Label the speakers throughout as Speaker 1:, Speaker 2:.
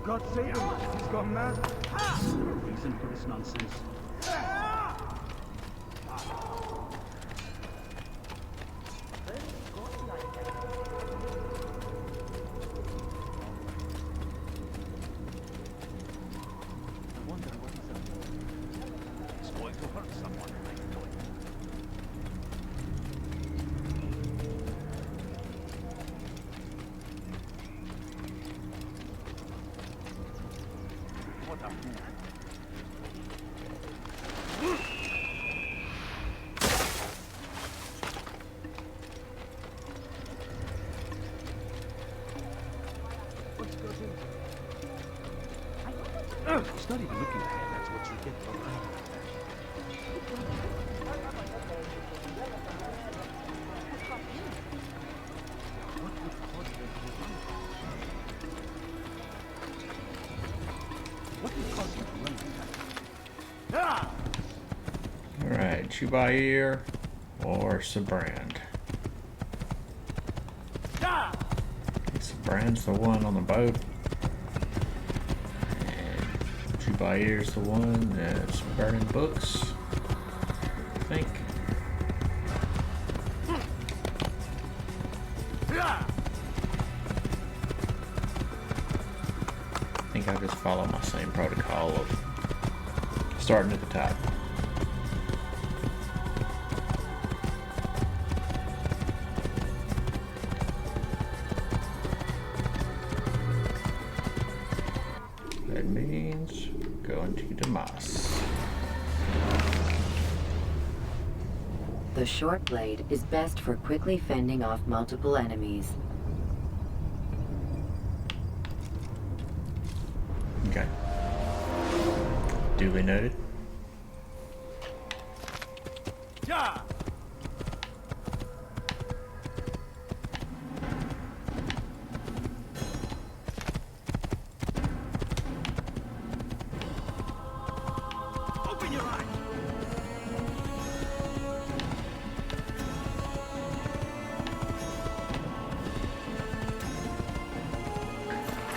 Speaker 1: God save him. He's gone mad.
Speaker 2: No reason for this nonsense. It's not even looking ahead, that's what you get for lying like that. What would cause them to run? What would cause them to run like that?
Speaker 3: Alright, Jubair or Sibrand. Sibrand's the one on the boat. Jubair's the one that's burning books, I think. I think I just follow my same protocol of starting at the top. That means going to Damas.
Speaker 4: The short blade is best for quickly fending off multiple enemies.
Speaker 3: Okay. Duly noted.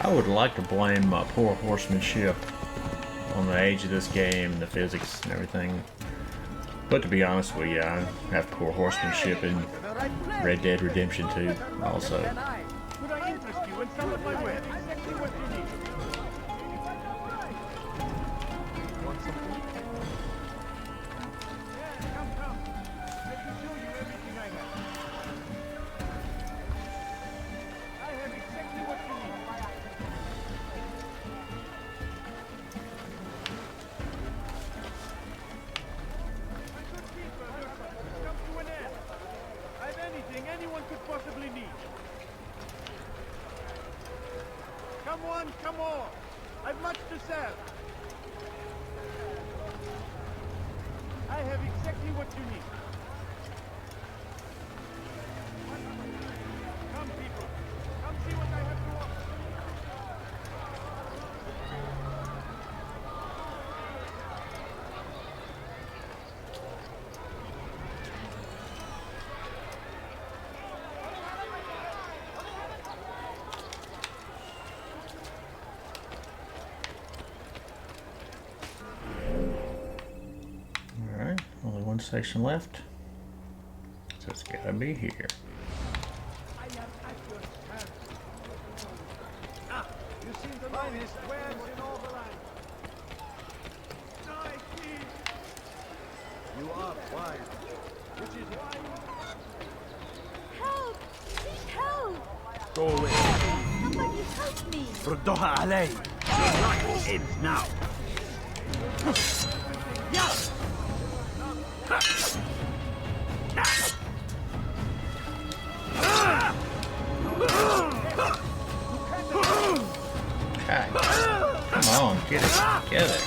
Speaker 3: I would like to blame my poor horsemanship on the age of this game, the physics and everything. But to be honest with you, I have poor horsemanship in Red Dead Redemption 2 also.
Speaker 1: Could I interest you in some of my wares? Exactly what you need. Want something? Yeah, come. Let me show you everything I have. I have exactly what you need. Anyone could possibly need. Come on. I've much to sell. I have exactly what you need. Come, people. Come see what I have to offer.
Speaker 3: Only one section left, so it's gotta be here.
Speaker 1: I am at your service. You seem the finest wares in all the land. You are wise, which is why.
Speaker 5: Help! Please help!
Speaker 1: Go away.
Speaker 5: Somebody help me!
Speaker 2: ردوها علي. Your life ends now.
Speaker 3: Okay. Come on, get it together.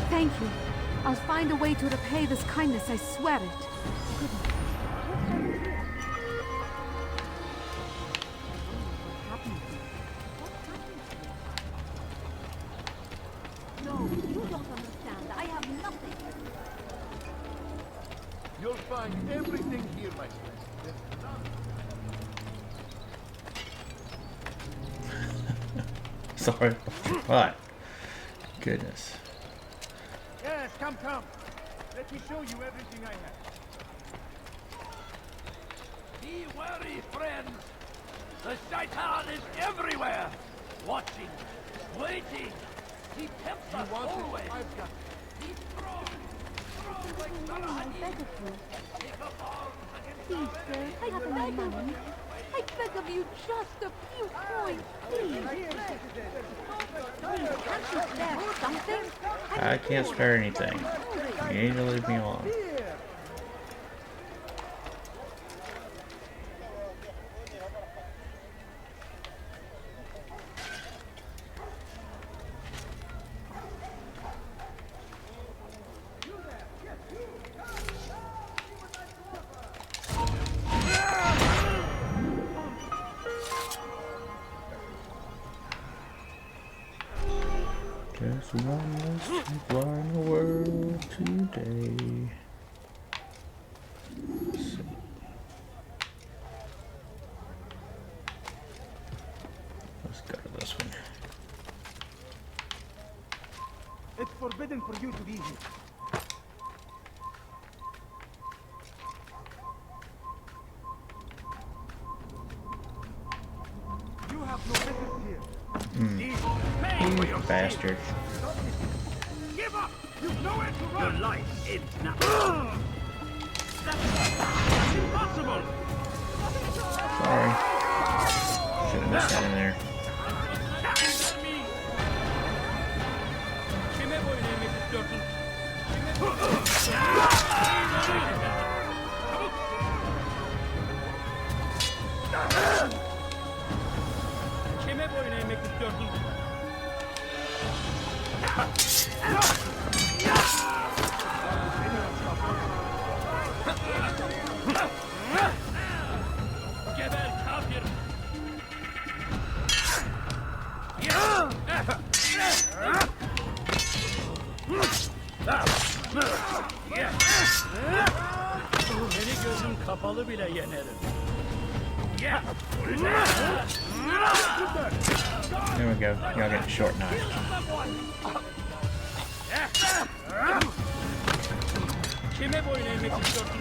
Speaker 5: Thank you. I'll find a way to repay this kindness, I swear it.
Speaker 6: No, you don't understand. I have nothing.
Speaker 1: everything here, my friend. There's none.
Speaker 3: Sorry. What? Goodness.
Speaker 1: Yes, come. Let me show you everything I have.
Speaker 6: Be wary, friends. The shaitan is everywhere. Watching, waiting. He tempts us always.
Speaker 1: I've got
Speaker 6: He throws like Salah.
Speaker 5: Please, sir, I have no money. I beg of you just a few coins, please. Please, can't you spare something?
Speaker 3: I can't spare anything. You need to leave me alone. Just one less people in the world today. So, let's go to this one.
Speaker 1: It's forbidden for you to be here. You have no business here.
Speaker 3: You bastard.
Speaker 1: Give up! You've nowhere to run!
Speaker 6: Your life ends now. That's impossible.
Speaker 3: Sorry. Should have missed that in there.
Speaker 6: Kime boyun eğmek istiyorsun? Geber kafir! Seni gözüm kapalı bile yenerim.
Speaker 3: There we go. Y'all get a short knife.
Speaker 6: Kime boyun eğmek istiyorsun?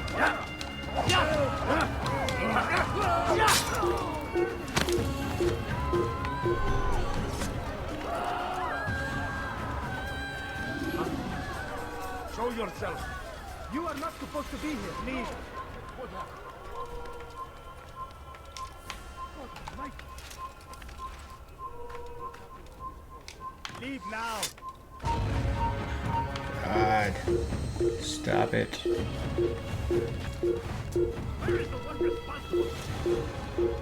Speaker 1: Show yourself. You are not supposed to be here. Leave. Leave now.
Speaker 3: God. Stop it.
Speaker 1: Where is the one responsible?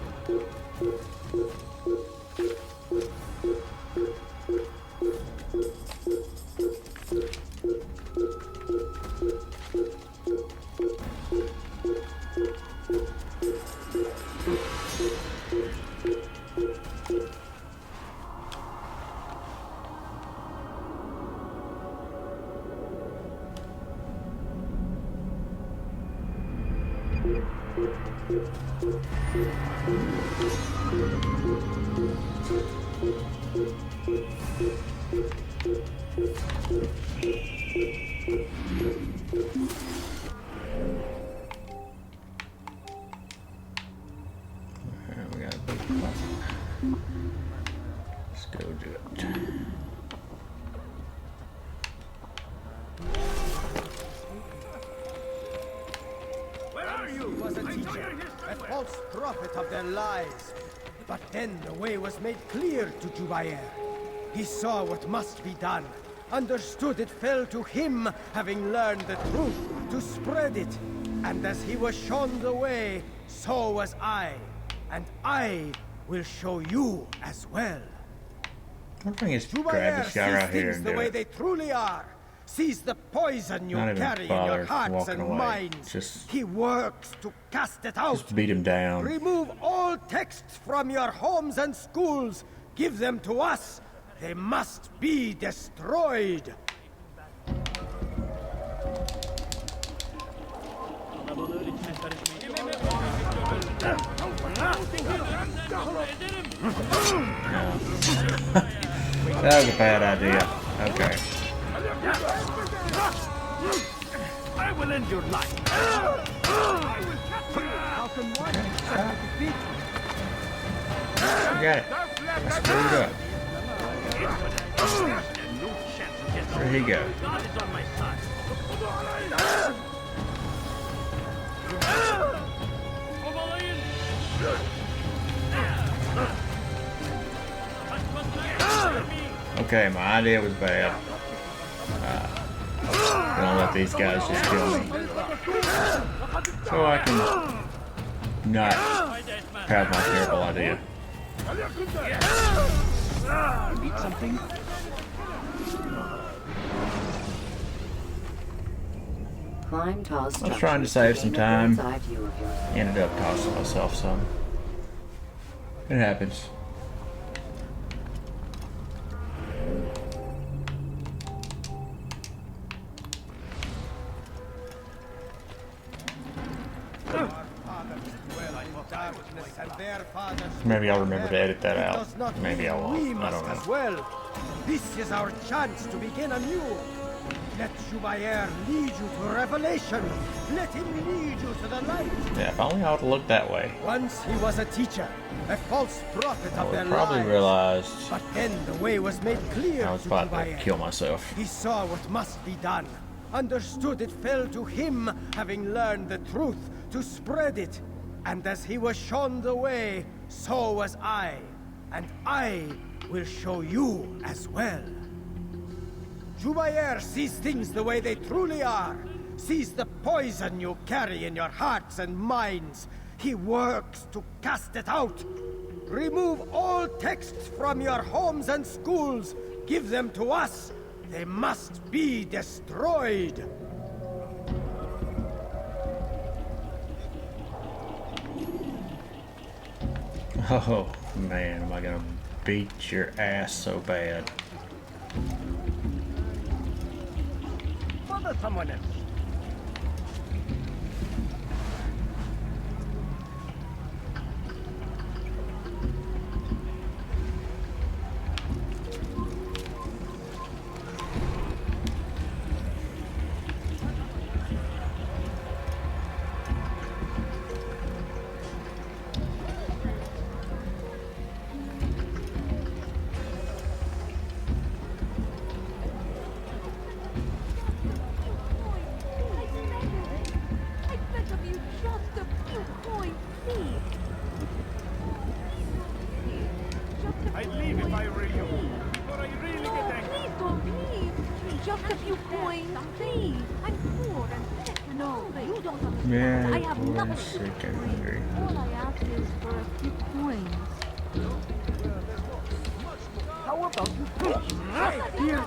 Speaker 3: Alright, we got a big clock. Let's go do it.
Speaker 1: Where are you?
Speaker 7: Was a teacher, a false prophet of their lies. But then the way was made clear to Jubair. He saw what must be done, understood it fell to him, having learned the truth, to spread it. And as he was shown the way, so was I. And I will show you as well.
Speaker 3: One thing is grab
Speaker 7: Jubair
Speaker 3: this guy right
Speaker 7: sees
Speaker 3: here
Speaker 7: things
Speaker 3: and
Speaker 7: the
Speaker 3: do
Speaker 7: way
Speaker 3: it.
Speaker 7: they truly are. Sees the poison you
Speaker 3: Not even
Speaker 7: carry in
Speaker 3: bother
Speaker 7: your hearts
Speaker 3: walking
Speaker 7: and
Speaker 3: away.
Speaker 7: minds.
Speaker 3: Just-
Speaker 7: He works to cast it out.
Speaker 3: Just beat him down.
Speaker 7: Remove all texts from your homes and schools. Give them to us. They must be destroyed.
Speaker 6: Kalabalığı ritmekten
Speaker 3: That was a bad idea. Okay.
Speaker 1: I will end your life.
Speaker 7: How can one defeat
Speaker 3: You got it. I screwed up. Where'd he go?
Speaker 1: God is on my side.
Speaker 3: Okay, my idea was bad. Gonna let these guys just kill me. So I can not have my terrible idea.
Speaker 2: Need something?
Speaker 4: Climb tall
Speaker 3: I was
Speaker 4: structures
Speaker 3: trying to save some
Speaker 4: gain a
Speaker 3: time.
Speaker 4: bird's-eye view of yourself.
Speaker 3: Ended up costing myself some. It happens. Maybe I'll remember to edit that out. Maybe I won't. I don't know.
Speaker 7: Well, this is our chance to begin anew. Let Jubair lead you to revelation. Let him lead you to the light.
Speaker 3: Yeah, if only I would have looked that way.
Speaker 7: Once he was a teacher, a false prophet
Speaker 3: I
Speaker 7: of their
Speaker 3: would probably
Speaker 7: lies.
Speaker 3: realized
Speaker 7: But then the way was made clear
Speaker 3: I was
Speaker 7: to
Speaker 3: about to
Speaker 7: Jubair.
Speaker 3: kill myself.
Speaker 7: He saw what must be done, understood it fell to him, having learned the truth, to spread it. And as he was shown the way, so was I. And I will show you as well. Jubair sees things the way they truly are. Sees the poison you carry in your hearts and minds. He works to cast it out. Remove all texts from your homes and schools. Give them to us. They must be destroyed.
Speaker 3: Oh man, am I gonna beat your ass so bad.
Speaker 1: Bother someone else.
Speaker 5: I beg of you, just a few coins, please. Just a
Speaker 1: I'd
Speaker 5: few
Speaker 1: leave if
Speaker 5: coins.
Speaker 1: I were you. But I really
Speaker 5: No,
Speaker 1: get angry.
Speaker 5: please don't leave. Just a few coins, please. I'm poor and sick. No, you don't understand.
Speaker 3: Yeah,
Speaker 5: I have
Speaker 3: poor and
Speaker 5: nothing.
Speaker 3: sick and hungry.
Speaker 5: All I ask is for a few coins.
Speaker 1: How about you fish? Here.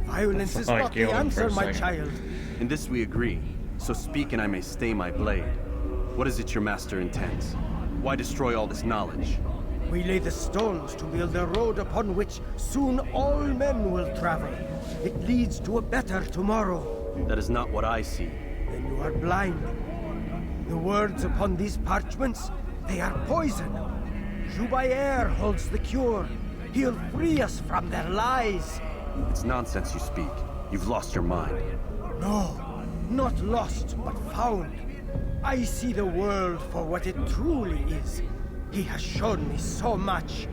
Speaker 7: Violence is
Speaker 3: I
Speaker 7: not the
Speaker 3: killed him for
Speaker 7: answer,
Speaker 3: a
Speaker 7: my
Speaker 3: second.
Speaker 7: child.
Speaker 8: In this we agree. So speak and I may stay my blade. What is it your master intends? Why destroy all this knowledge?
Speaker 7: We lay the stones to build a road upon which soon all men will travel. It leads to a better tomorrow.
Speaker 8: That is not what I see.
Speaker 7: Then you are blind. The words upon these parchments, they are poison. Jubair holds the cure. He'll free us from their lies.
Speaker 8: It's nonsense you speak. You've lost your mind.
Speaker 7: No, not lost, but found. I see the world for what it truly is. He has shown me so much.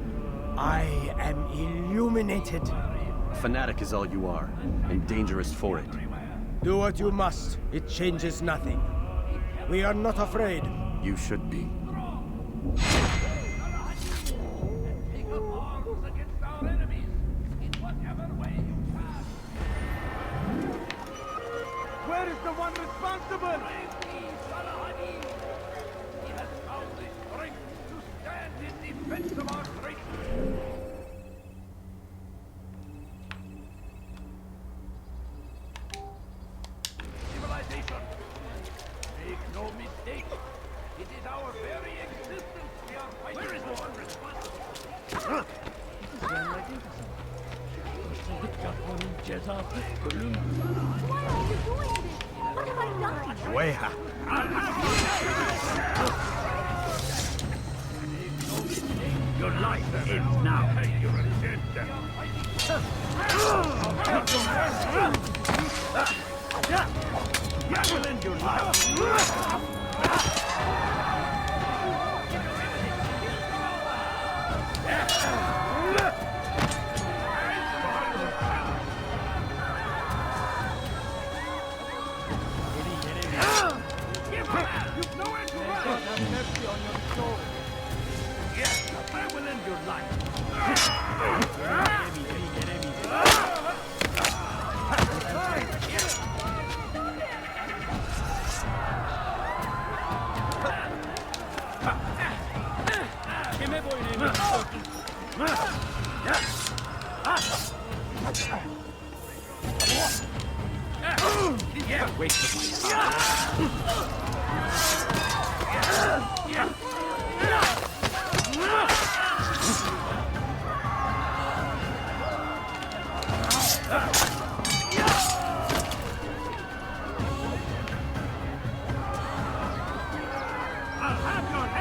Speaker 7: I am illuminated.
Speaker 8: A fanatic is all you are, and dangerous for it.
Speaker 7: Do what you must. It changes nothing. We are not afraid.
Speaker 8: You should be.
Speaker 1: Take up arms against our enemies in whatever way you can. Where is the one responsible?
Speaker 9: He has found the strength to stand in defense of our great. Civilization. Make no mistake. It is our very existence we are fighting. Where is the one responsible?
Speaker 6: Cezası ölüm.
Speaker 5: Why are you doing this? What have I done?
Speaker 7: Weha.
Speaker 6: Your life ends now.
Speaker 9: You're dead.
Speaker 6: You will end your life.
Speaker 9: You've nowhere to run.
Speaker 1: Have mercy on your soul.
Speaker 6: Yes, I will end your life. Kime boyun eğmek Yeah, waste of my time.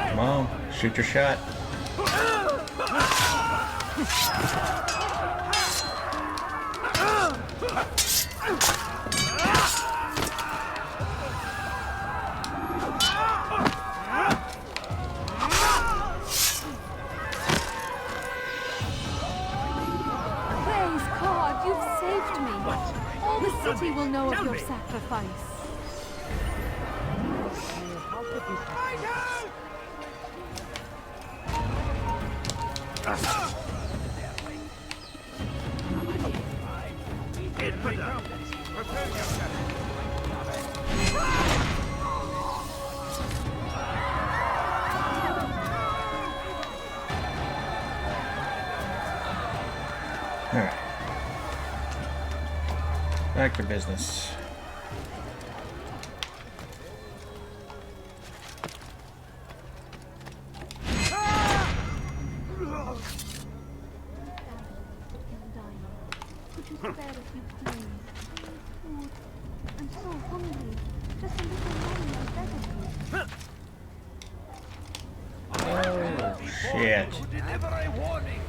Speaker 3: Come on, shoot your shot.
Speaker 5: Praise God, you've saved me. All the city will know of your sacrifice.
Speaker 3: Alright. Back to business.
Speaker 5: Could you spare a few days? Food. I'm so hungry. Just a little money, I beg of you.
Speaker 3: Oh, shit.
Speaker 9: Deliver a warning.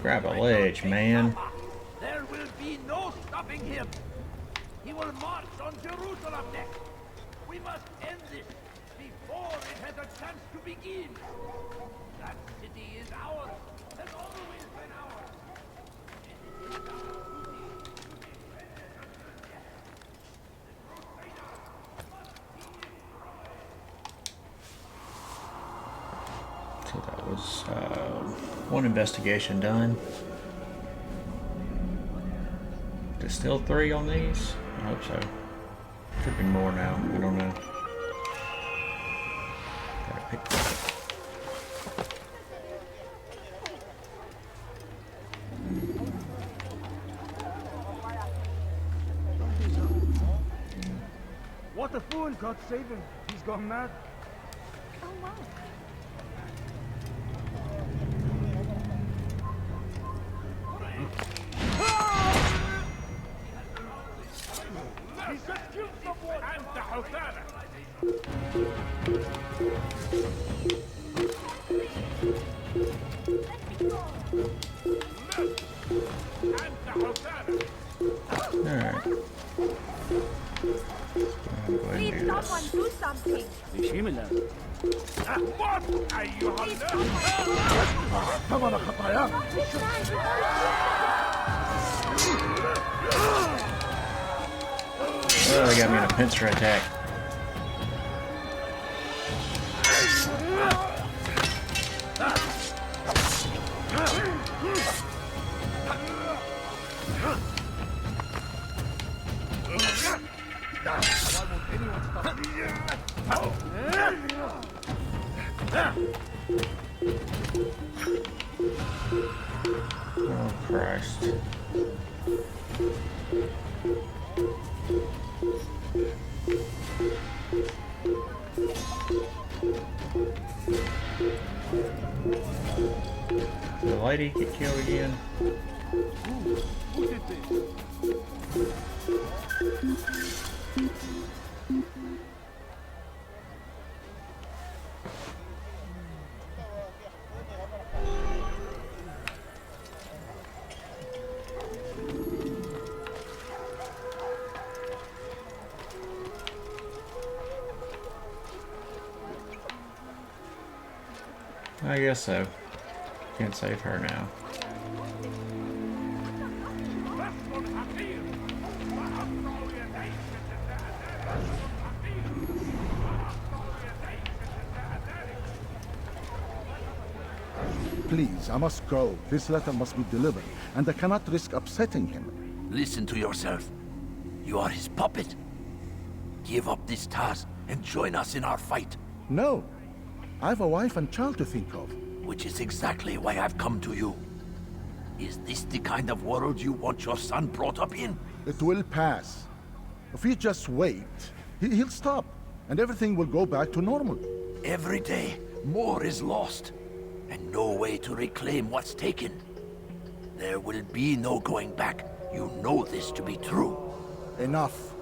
Speaker 3: Grab a ledge, man.
Speaker 9: There will be no stopping him. He will march on Jerusalem next. We must end this before it has a chance to begin. That city is ours. Has always been ours.
Speaker 3: So that was one investigation done. There's still 3 on these? I hope so. Could be more now. I don't know. Gotta pick that up.
Speaker 1: What a fool, God save him. He's gone mad.
Speaker 5: Oh my.
Speaker 9: He's just killed someone. أنت حثالة. أنت حثالة.
Speaker 3: Alright. I'm going to do this.
Speaker 5: do something.
Speaker 6: Bir mi lazım?
Speaker 9: What أيها الناس؟
Speaker 1: ثمن خطاياه.
Speaker 3: Oh, they got me in a pincer attack. Oh, Christ. Did the lady get killed again?
Speaker 1: Who did this?
Speaker 3: I guess so. Can't save her now.
Speaker 10: Please, I must go. This letter must be delivered, and I cannot risk upsetting him.
Speaker 9: Listen to yourself. You are his puppet. Give up this task and join us in our fight.
Speaker 10: No. I have a wife and child to think of.
Speaker 9: Which is exactly why I've come to you. Is this the kind of world you want your son brought up in?
Speaker 10: It will pass. If we just wait, he'll stop, and everything will go back to normal.
Speaker 9: Every day, more is lost, and no way to reclaim what's taken. There will be no going back. You know this to be true.
Speaker 10: Enough.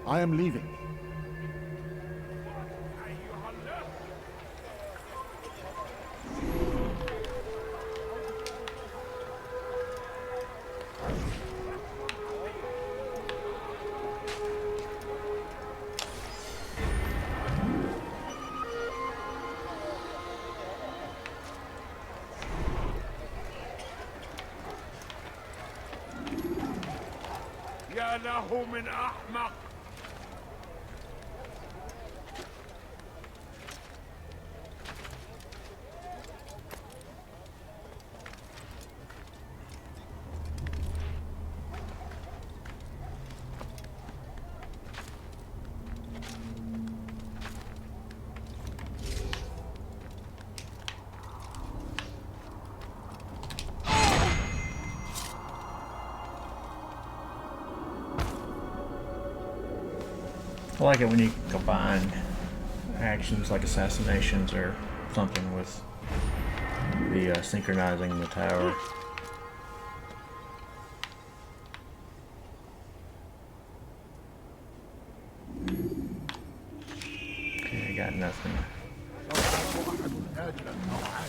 Speaker 10: I am leaving.
Speaker 1: يا له من أحمق.
Speaker 3: I like it when you combine actions like assassinations or something with the synchronizing the tower. Okay, I got nothing.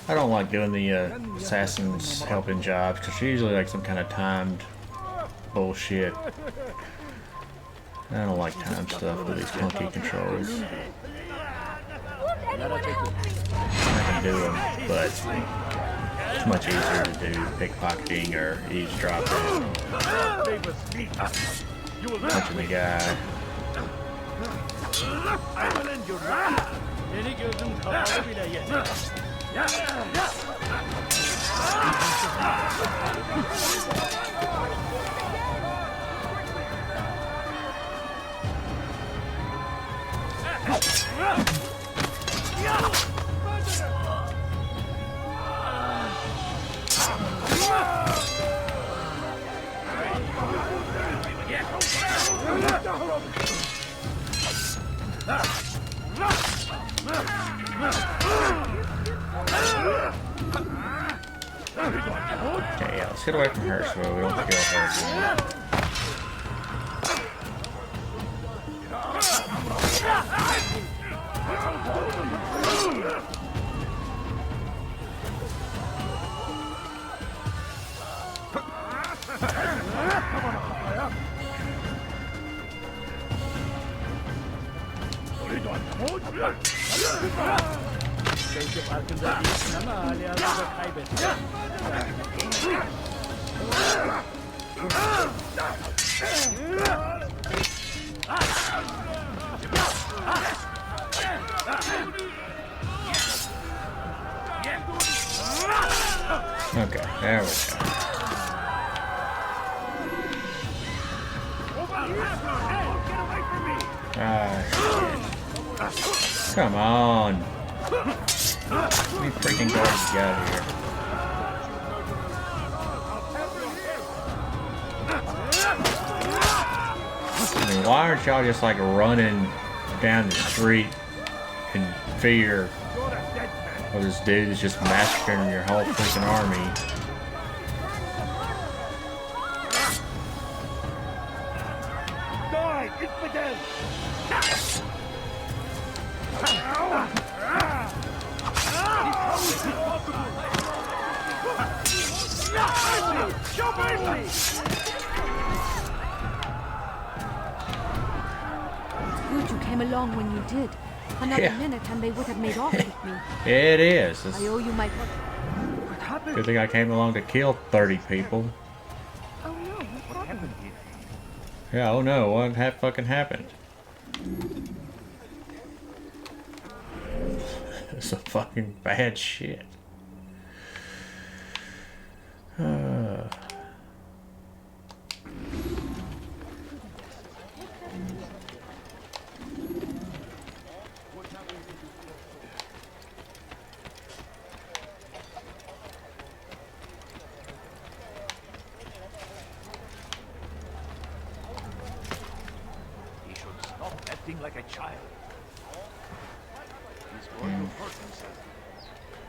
Speaker 3: I don't like doing the assassins helping jobs because they're usually like some kind of timed bullshit. I don't like time stuff with these clunky controls. I can do them, but it's much easier to do pickpocketing or eavesdropping. Punching the guy.
Speaker 6: Beni gözüm kapalı bile yener.
Speaker 3: Okay, yeah, let's get away from her so we don't kill her again.
Speaker 6: Belki farkında değilsin ama hala da kaybettin.
Speaker 3: Okay, there we go.
Speaker 1: Over here! Hey, get away from
Speaker 3: Ah, shit. Come on. How many freaking guards you got here? I mean, why aren't y'all just like running down the street in fear of this dude that's just massacring your whole freaking army?
Speaker 1: Die, infidel! Show mercy!
Speaker 5: Good you came along when you did. Another
Speaker 3: Yeah.
Speaker 5: minute and they would have made off with me.
Speaker 3: It is.
Speaker 5: I owe you my...
Speaker 1: What happened?
Speaker 3: Good thing I came along to kill 30 people.
Speaker 5: Oh no, what happened?
Speaker 1: Here.
Speaker 3: Yeah, oh no, what fucking happened? It's a fucking bad shit.
Speaker 9: He should stop acting like a child. He's going to hurt himself.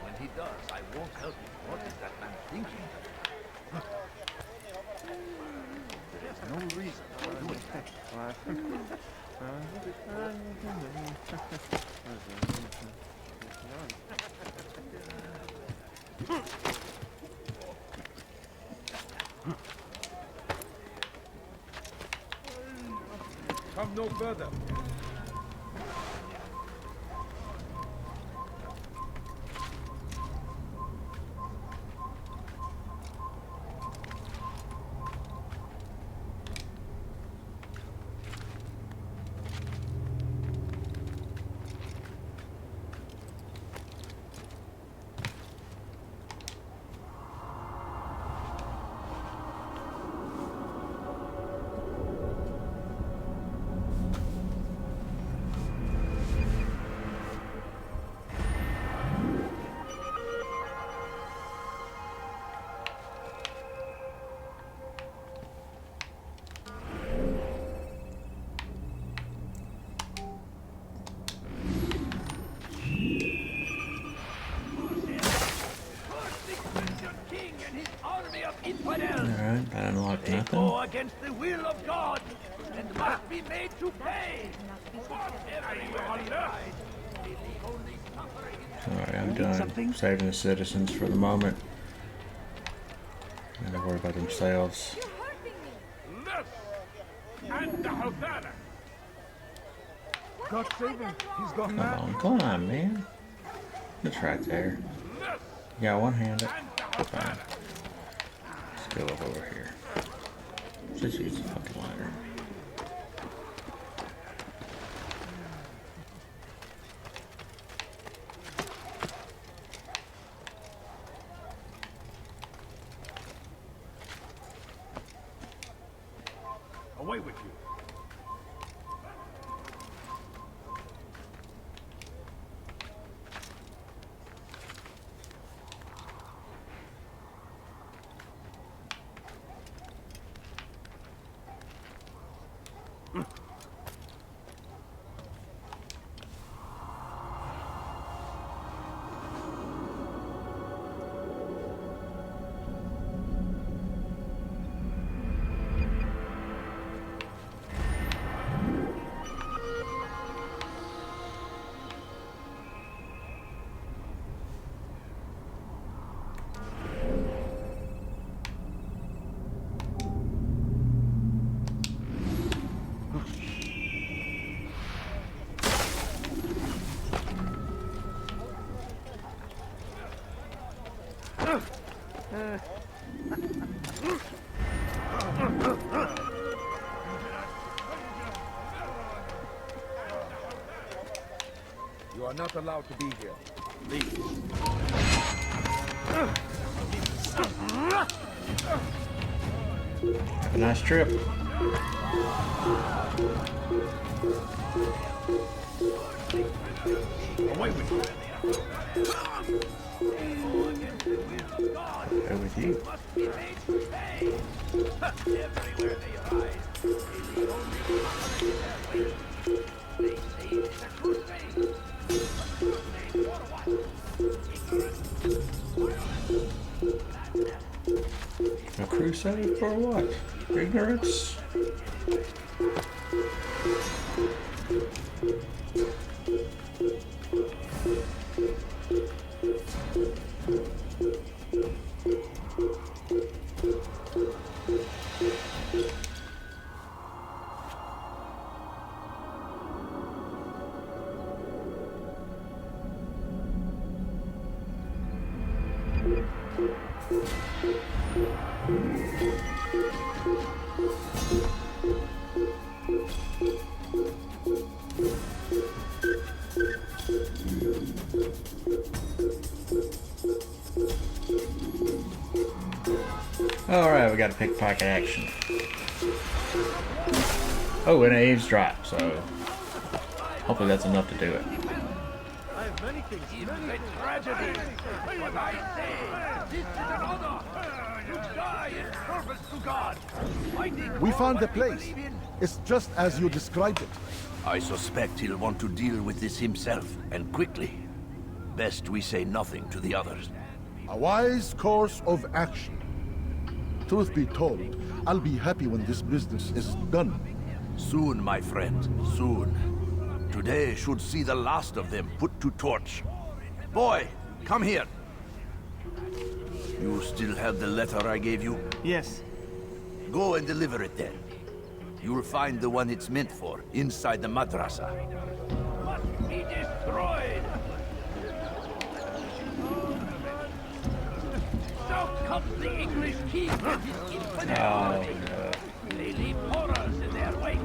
Speaker 9: When he does, I won't help him. What is that man thinking? There is no reason for doing that.
Speaker 1: Come no further.
Speaker 9: King and his army of infidels.
Speaker 3: Alright, that unlocked
Speaker 9: They
Speaker 3: nothing.
Speaker 9: go against the will of God and must be made to pay. Everywhere they hide, they only suffer in
Speaker 3: Alright, I'm done saving the citizens for the moment. And don't worry about themselves.
Speaker 1: And the Hosanna! God save him. He's gone mad.
Speaker 3: Come on, man. It's right there. You got one hand up. Fine. Let's go over here. Just use the fucking ladder.
Speaker 1: Away with you. You are not allowed to be here. Leave.
Speaker 3: Have a nice trip.
Speaker 1: Away with you.
Speaker 3: Go with you.
Speaker 9: Everywhere they rise, it is the only common in their way. They say it is a crusade. A crusade for what?
Speaker 3: A crusade for what? Ignorance? Alright, we got a pickpocket action. Oh, and an eavesdrop, so hopefully that's enough to do it.
Speaker 1: I have many things.
Speaker 9: Even a tragedy. What I say, this is an honor. You die in service to God. Fighting
Speaker 10: We
Speaker 9: for
Speaker 10: found the
Speaker 9: what we
Speaker 10: place.
Speaker 9: believe in.
Speaker 10: It's just as you described it.
Speaker 11: I suspect he'll want to deal with this himself, and quickly. Best we say nothing to the others.
Speaker 10: A wise course of action. Truth be told, I'll be happy when this business is done.
Speaker 11: Soon, my friend, soon. Today should see the last of them put to torch. Boy, come here. You still have the letter I gave you?
Speaker 6: Yes.
Speaker 11: Go and deliver it then. You'll find the one it's meant for inside the madrasa.
Speaker 9: Must be destroyed. So comes the English king and his infidel. They leave horrors in their wake.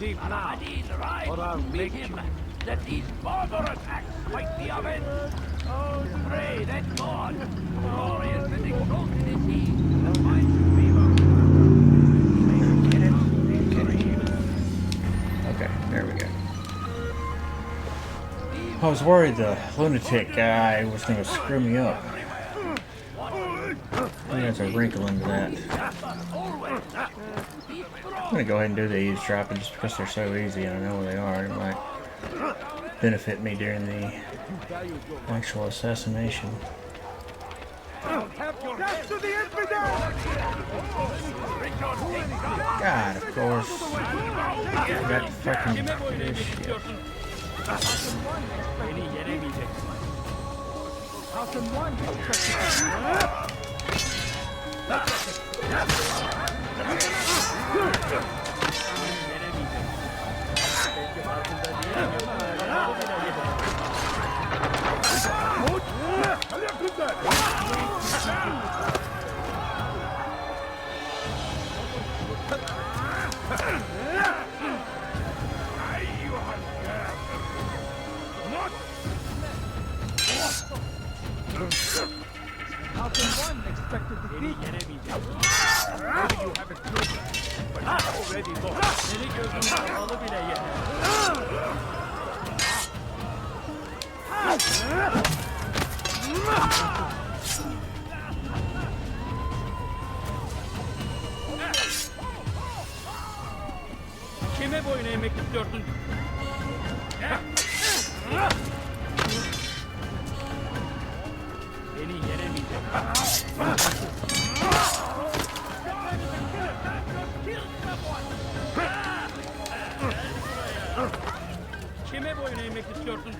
Speaker 1: Leave now.
Speaker 9: Al-Adin rides
Speaker 1: or I'll
Speaker 9: to meet
Speaker 1: make
Speaker 9: him, that these barbarous acts might be avenged. Oh, pray that God, glorious and exalted is he, that finds favor.
Speaker 3: Okay, there we go. I was worried the lunatic guy was going to screw me up. I think there's a wrinkle into that. I'm going to go ahead and do the eavesdropping just because they're so easy and I know where they are. It might benefit me during the actual assassination.
Speaker 1: Death to the infidel!
Speaker 3: God, of course. That fucking shit.
Speaker 6: Beni yenemeyeceksin. Halkın one expected defeat. Maybe you have it closer, but not already lost. Seni gözümün kapalı bile yeter. Kime boyun eğmek istiyorsun? Beni yenemeyecek. Kime boyun eğmek istiyorsun?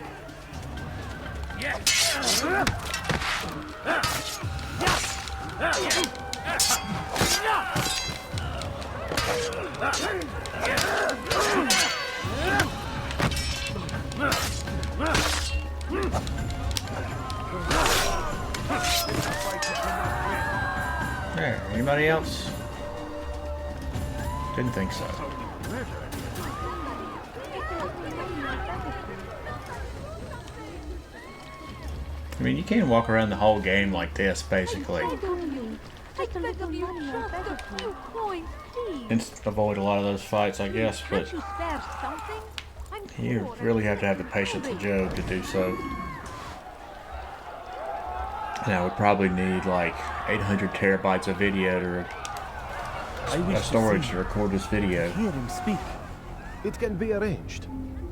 Speaker 3: There, anybody else? Didn't think so. I mean, you can walk around the whole game like this, basically.
Speaker 5: I Just a little money, I beg of you. Coins, please.
Speaker 3: avoid a lot of those fights, I guess, but
Speaker 5: Can't you spare something? I'm
Speaker 3: you
Speaker 5: poor
Speaker 3: really
Speaker 5: and
Speaker 3: have to have the patience of Job to do so. And I would probably need like 800 terabytes of video to storage to record this video.
Speaker 12: Hear him speak. It can be arranged,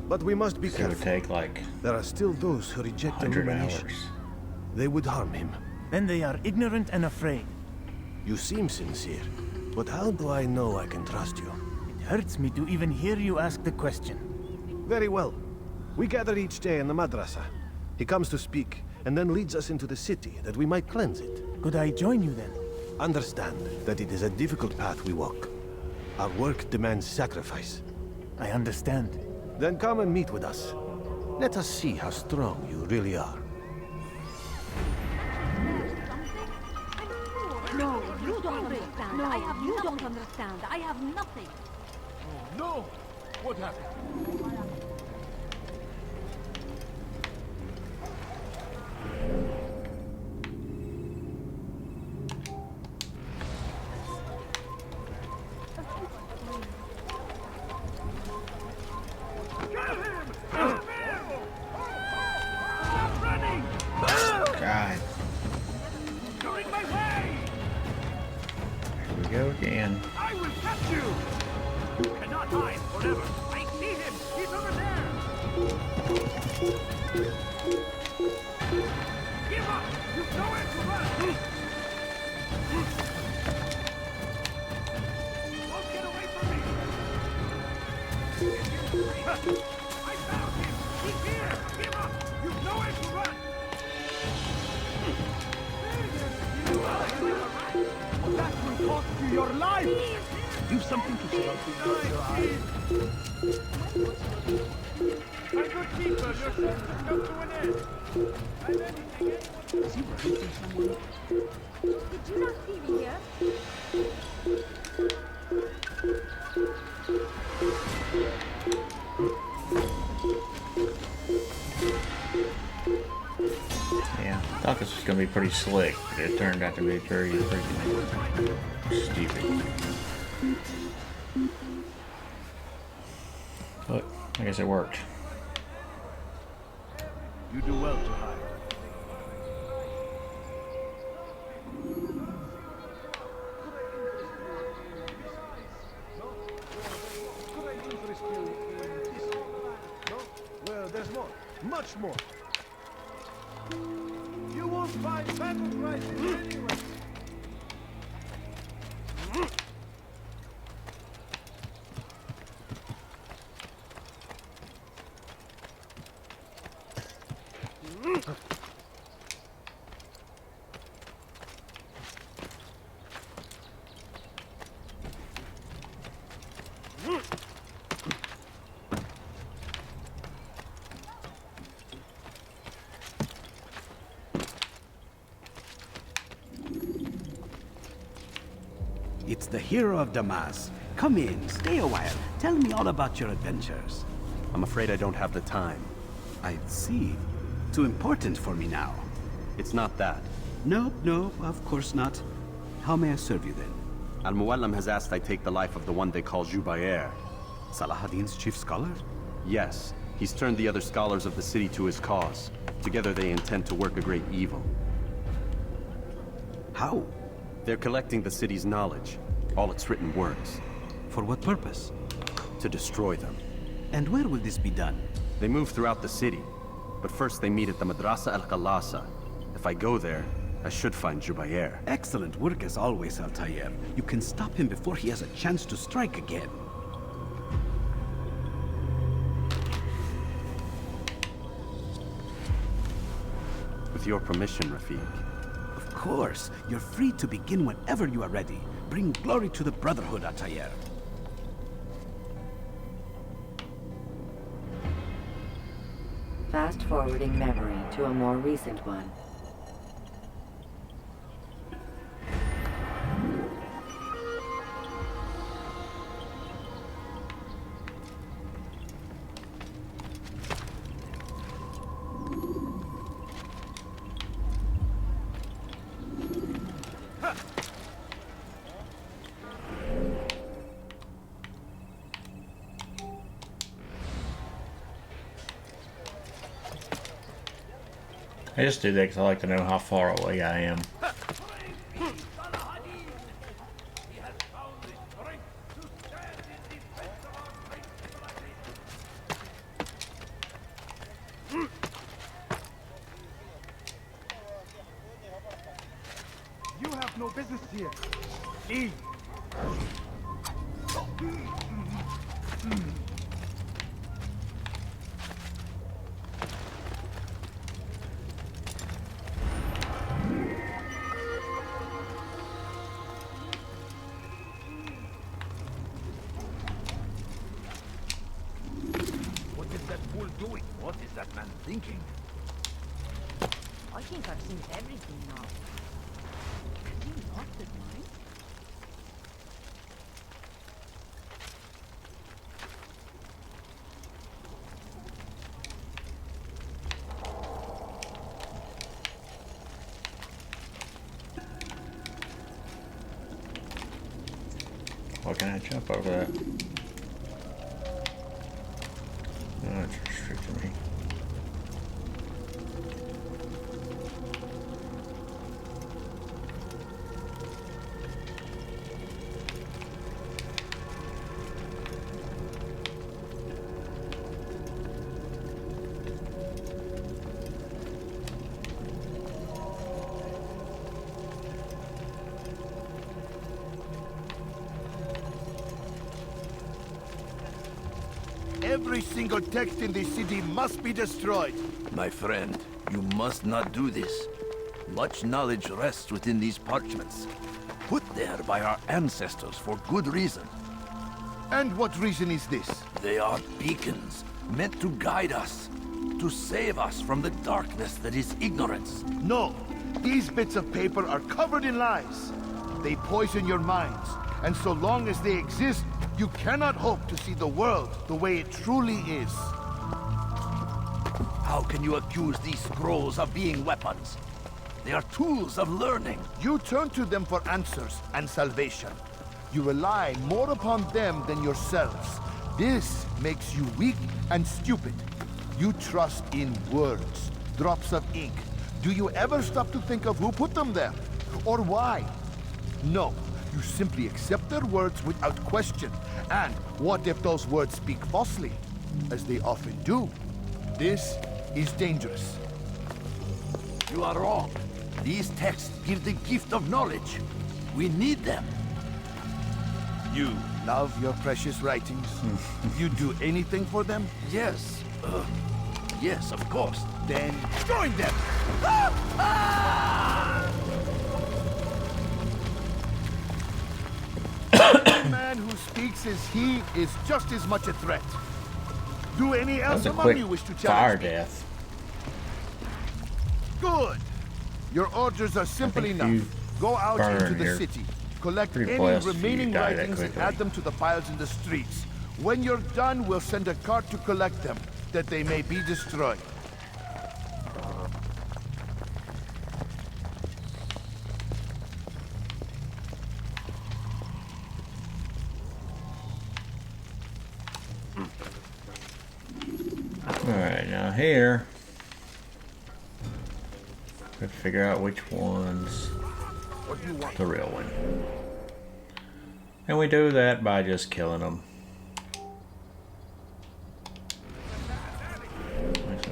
Speaker 12: but we must be
Speaker 3: So it would
Speaker 12: careful.
Speaker 3: take like
Speaker 12: There are still those who reject
Speaker 3: 100
Speaker 12: illumination.
Speaker 3: hours.
Speaker 12: They would harm him.
Speaker 6: Then they are ignorant and afraid.
Speaker 12: You seem sincere, but how do I know I can trust you?
Speaker 6: It hurts me to even hear you ask the question.
Speaker 12: Very well. We gather each day in the madrasa. He comes to speak, and then leads us into the city, that we might cleanse it.
Speaker 6: Could I join you then?
Speaker 12: Understand that it is a difficult path we walk. Our work demands sacrifice.
Speaker 6: I understand.
Speaker 12: Then come and meet with us. Let us see how strong you really are.
Speaker 5: No, you don't understand. I have you don't understand. I have nothing.
Speaker 1: No! What happened?
Speaker 3: God.
Speaker 1: You're in my way!
Speaker 3: Here we go again.
Speaker 1: I will catch you! You cannot hide forever! I see him! He's over there! Give up! You've nowhere to run! Won't get away from me! I found him! He's here! Give up! You've nowhere to run! That will cost you your life! Do something to stop me. My good people, your sentence has come to an end. I'm anything anyone...
Speaker 2: Is he recruiting someone?
Speaker 5: Did you not see me here?
Speaker 3: Yeah, I thought this was going to be pretty slick, but it turned out to be very freaking stupid. But I guess it worked.
Speaker 1: You do well to hide.
Speaker 12: Could I interest you in this? No? Well, there's more. Much more.
Speaker 1: You won't find battle prizes anywhere.
Speaker 2: It's the hero of Damas. Come in, stay a while. Tell me all about your adventures.
Speaker 8: I'm afraid I don't have the time.
Speaker 2: I see. Too important for me now.
Speaker 8: It's not that.
Speaker 2: No, of course not. How may I serve you then?
Speaker 8: Al-Muallim has asked I take the life of the one they call Jubair.
Speaker 2: Salahadin's chief scholar?
Speaker 8: Yes, he's turned the other scholars of the city to his cause. Together they intend to work a great evil.
Speaker 2: How?
Speaker 8: They're collecting the city's knowledge, all its written words,
Speaker 2: For what purpose?
Speaker 8: to destroy them.
Speaker 2: And where will this be done?
Speaker 8: They move throughout the city, but first they meet at the Madrasa al-Qalasa. If I go there, I should find Jubair.
Speaker 2: Excellent work as always, Altair. You can stop him before he has a chance to strike again.
Speaker 8: With your permission, Rafiq.
Speaker 2: Of course, you're free to begin whenever you are ready. Bring glory to the Brotherhood, Altair.
Speaker 4: Fast-forwarding memory to a more recent one.
Speaker 3: I just do that because I like to know how far away I am.
Speaker 1: You have no business here. Leave.
Speaker 11: What is that fool doing? What is that man thinking?
Speaker 5: I think I've seen everything now. Has he lost his mind?
Speaker 3: Why can't I jump over that? No, it's restricting me.
Speaker 11: Every single text in this city must be destroyed. My friend, you must not do this. Much knowledge rests within these parchments, put there by our ancestors for good reason.
Speaker 10: And what reason is this?
Speaker 11: They are beacons, meant to guide us, to save us from the darkness that is ignorance.
Speaker 10: No, these bits of paper are covered in lies. They poison your minds, and so long as they exist, you cannot hope to see the world the way it truly is.
Speaker 11: How can you accuse these scrolls of being weapons? They are tools of learning.
Speaker 10: You turn to them for answers and salvation. You rely more upon them than yourselves. This makes you weak and stupid. You trust in words, drops of ink. Do you ever stop to think of who put them there? Or why? No, you simply accept their words without question. And what if those words speak falsely? As they often do. This is dangerous.
Speaker 11: You are wrong. These texts give the gift of knowledge. We need them.
Speaker 10: You love your precious writings? You do anything for them?
Speaker 11: Yes. Yes, of course.
Speaker 10: Then join them! The man who speaks as he is just as much a threat. Do any
Speaker 3: That
Speaker 10: else
Speaker 3: was a
Speaker 10: among
Speaker 3: quick
Speaker 10: you wish to
Speaker 3: fire
Speaker 10: challenge me?
Speaker 3: death.
Speaker 10: Good. Your orders are simple
Speaker 3: if
Speaker 10: enough.
Speaker 3: you
Speaker 10: Go out
Speaker 3: burn
Speaker 10: into the
Speaker 3: here,
Speaker 10: city, collect
Speaker 3: pretty
Speaker 10: any
Speaker 3: blessed if you
Speaker 10: remaining
Speaker 3: die that
Speaker 10: writings and
Speaker 3: quickly.
Speaker 10: add them to the piles in the streets. When you're done, we'll send a cart to collect them, that they may be destroyed.
Speaker 3: Alright, now here, we have to figure out which one's the real one. And we do that by just killing them.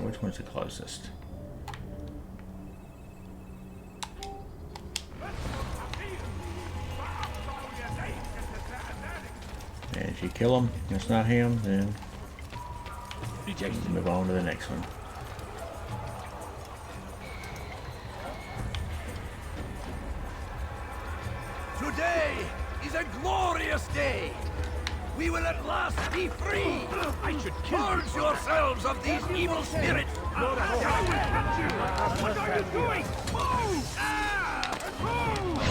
Speaker 3: Which one's the closest? And if you kill him, it's not him, then move on to the next one.
Speaker 11: Today is a glorious day. We will at last be free. I should purge yourselves of these evil spirits.
Speaker 1: What are you doing? Move! Move!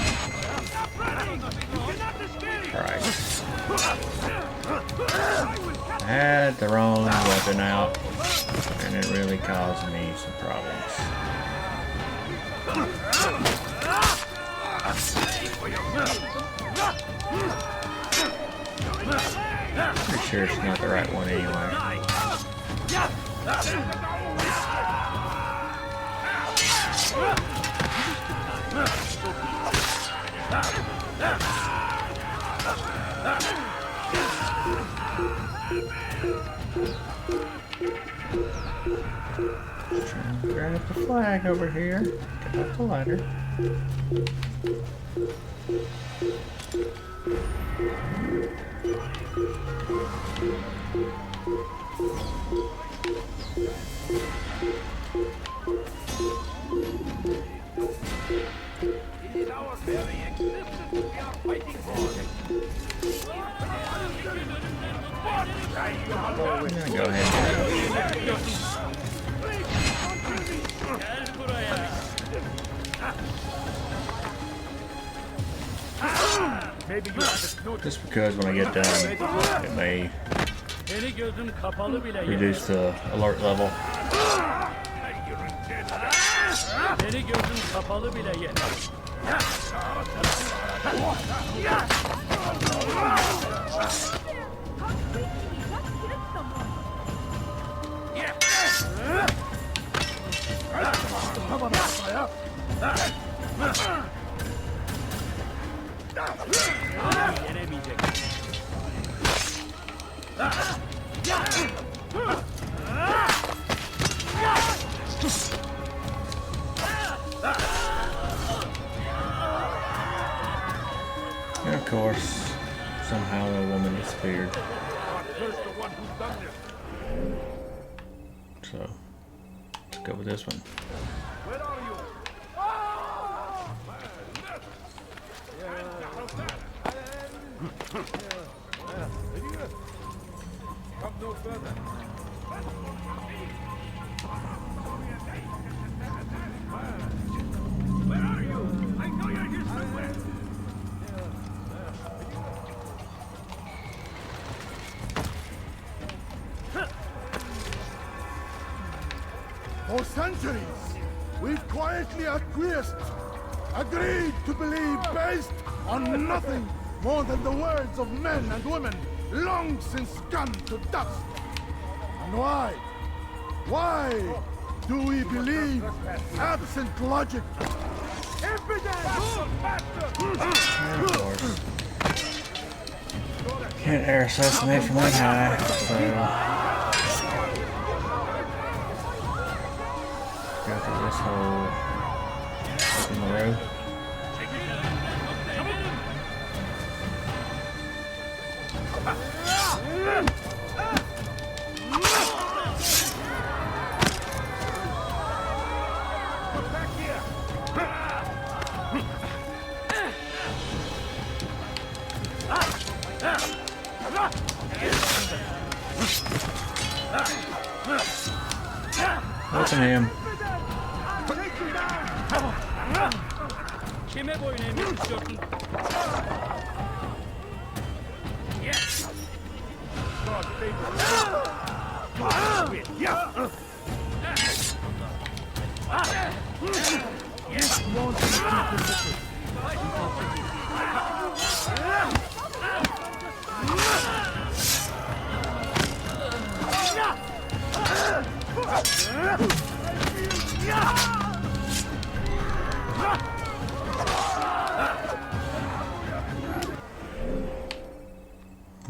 Speaker 1: Stop running! You cannot escape!
Speaker 3: Alright. I had the wrong weapon out, and it really caused me some problems. Pretty sure it's not the right one anyway. Grab the flag over here. Get off the ladder.
Speaker 9: It is our very existence we are fighting for.
Speaker 3: I'm gonna go ahead and
Speaker 6: Maybe you haven't noticed.
Speaker 3: just because when I get done, it may
Speaker 6: Beni gözüm kapalı bile
Speaker 3: reduce the alert level.
Speaker 6: Beni gözüm kapalı bile yeter. Yenemeyecek.
Speaker 3: And of course, somehow the woman disappeared. So, let's go with this one.
Speaker 9: Where are you? Come no further. Where are you? I know you're here somewhere.
Speaker 10: For centuries, we've quietly acquiesced, agreed to believe based on nothing more than the words of men and women long since gone to dust. And why? Why do we believe absent logic?
Speaker 3: And of course, can't air assassinate from that high, so go through this whole in the row. Open him.
Speaker 6: Kime boyun eğmek istiyorsun? Yes. God favor.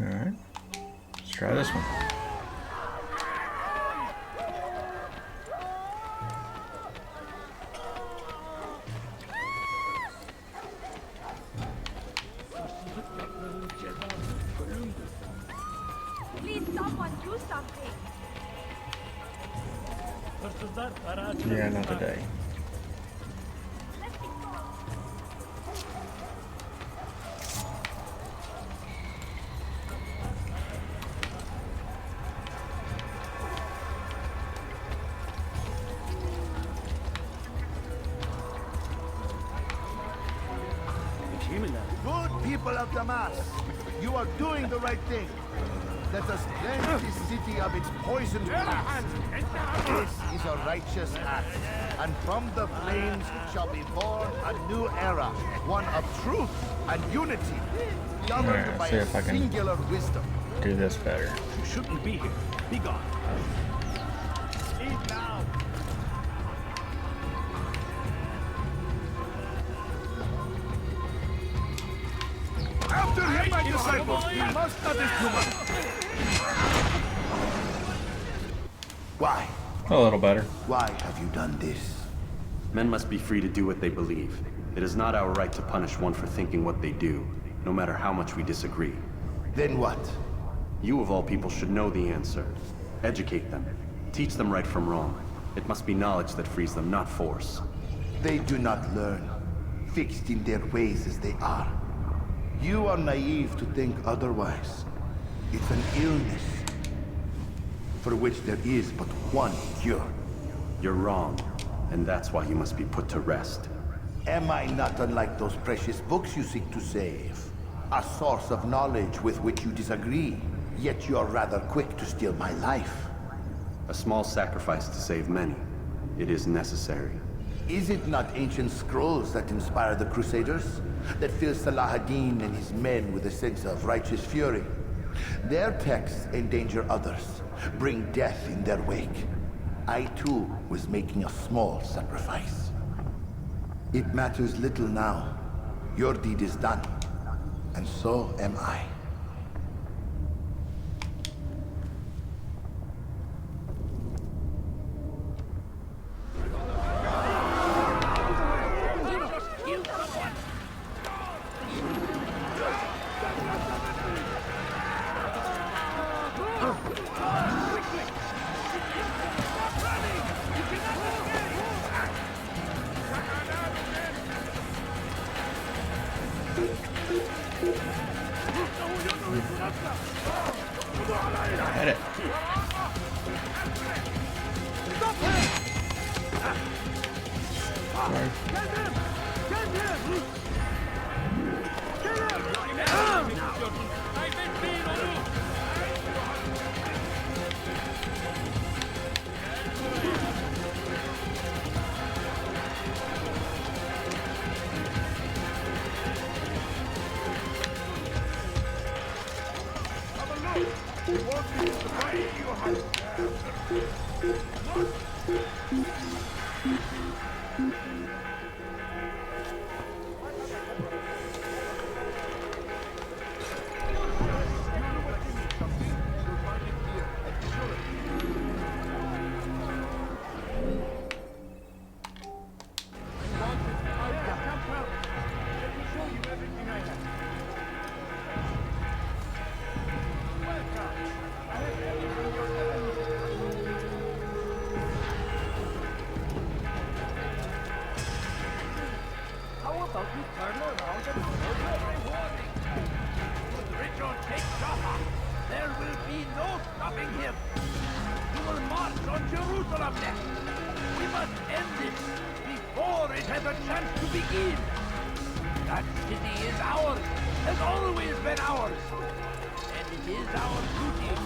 Speaker 3: Alright, let's try this one.
Speaker 5: Please, someone do something.
Speaker 6: Hırsızlar para açıyor.
Speaker 3: Yeah, not today.
Speaker 10: Good people of Damas, you are doing the right thing. Let us cleanse this city of its poisoned weeds. This is a righteous act, and from the flames shall be born a new era, one of truth and unity, governed
Speaker 3: Alright,
Speaker 10: by
Speaker 3: see
Speaker 10: a
Speaker 3: if I can
Speaker 10: singular wisdom.
Speaker 3: do this better.
Speaker 6: You shouldn't be here. Be gone. Leave now.
Speaker 1: Rivals, we must not this too much.
Speaker 10: Why?
Speaker 3: A little better.
Speaker 10: Why have you done this?
Speaker 8: Men must be free to do what they believe. It is not our right to punish one for thinking what they do, no matter how much we disagree.
Speaker 10: Then what?
Speaker 8: You of all people should know the answer. Educate them. Teach them right from wrong. It must be knowledge that frees them, not force.
Speaker 10: They do not learn, fixed in their ways as they are. You are naive to think otherwise. It's an illness for which there is but one cure.
Speaker 8: You're wrong, and that's why you must be put to rest.
Speaker 10: Am I not unlike those precious books you seek to save? A source of knowledge with which you disagree, yet you're rather quick to steal my life.
Speaker 8: A small sacrifice to save many. It is necessary.
Speaker 10: Is it not ancient scrolls that inspire the Crusaders? That fill Salah ad-Din and his men with a sense of righteous fury? Their texts endanger others, bring death in their wake. I too was making a small sacrifice. It matters little now. Your deed is done, and so am I.
Speaker 3: Hit it.
Speaker 9: There will be no stopping him. He will march on Jerusalem next. We must end this before it has a chance to begin. That city is ours, has always been ours. And it is our duty to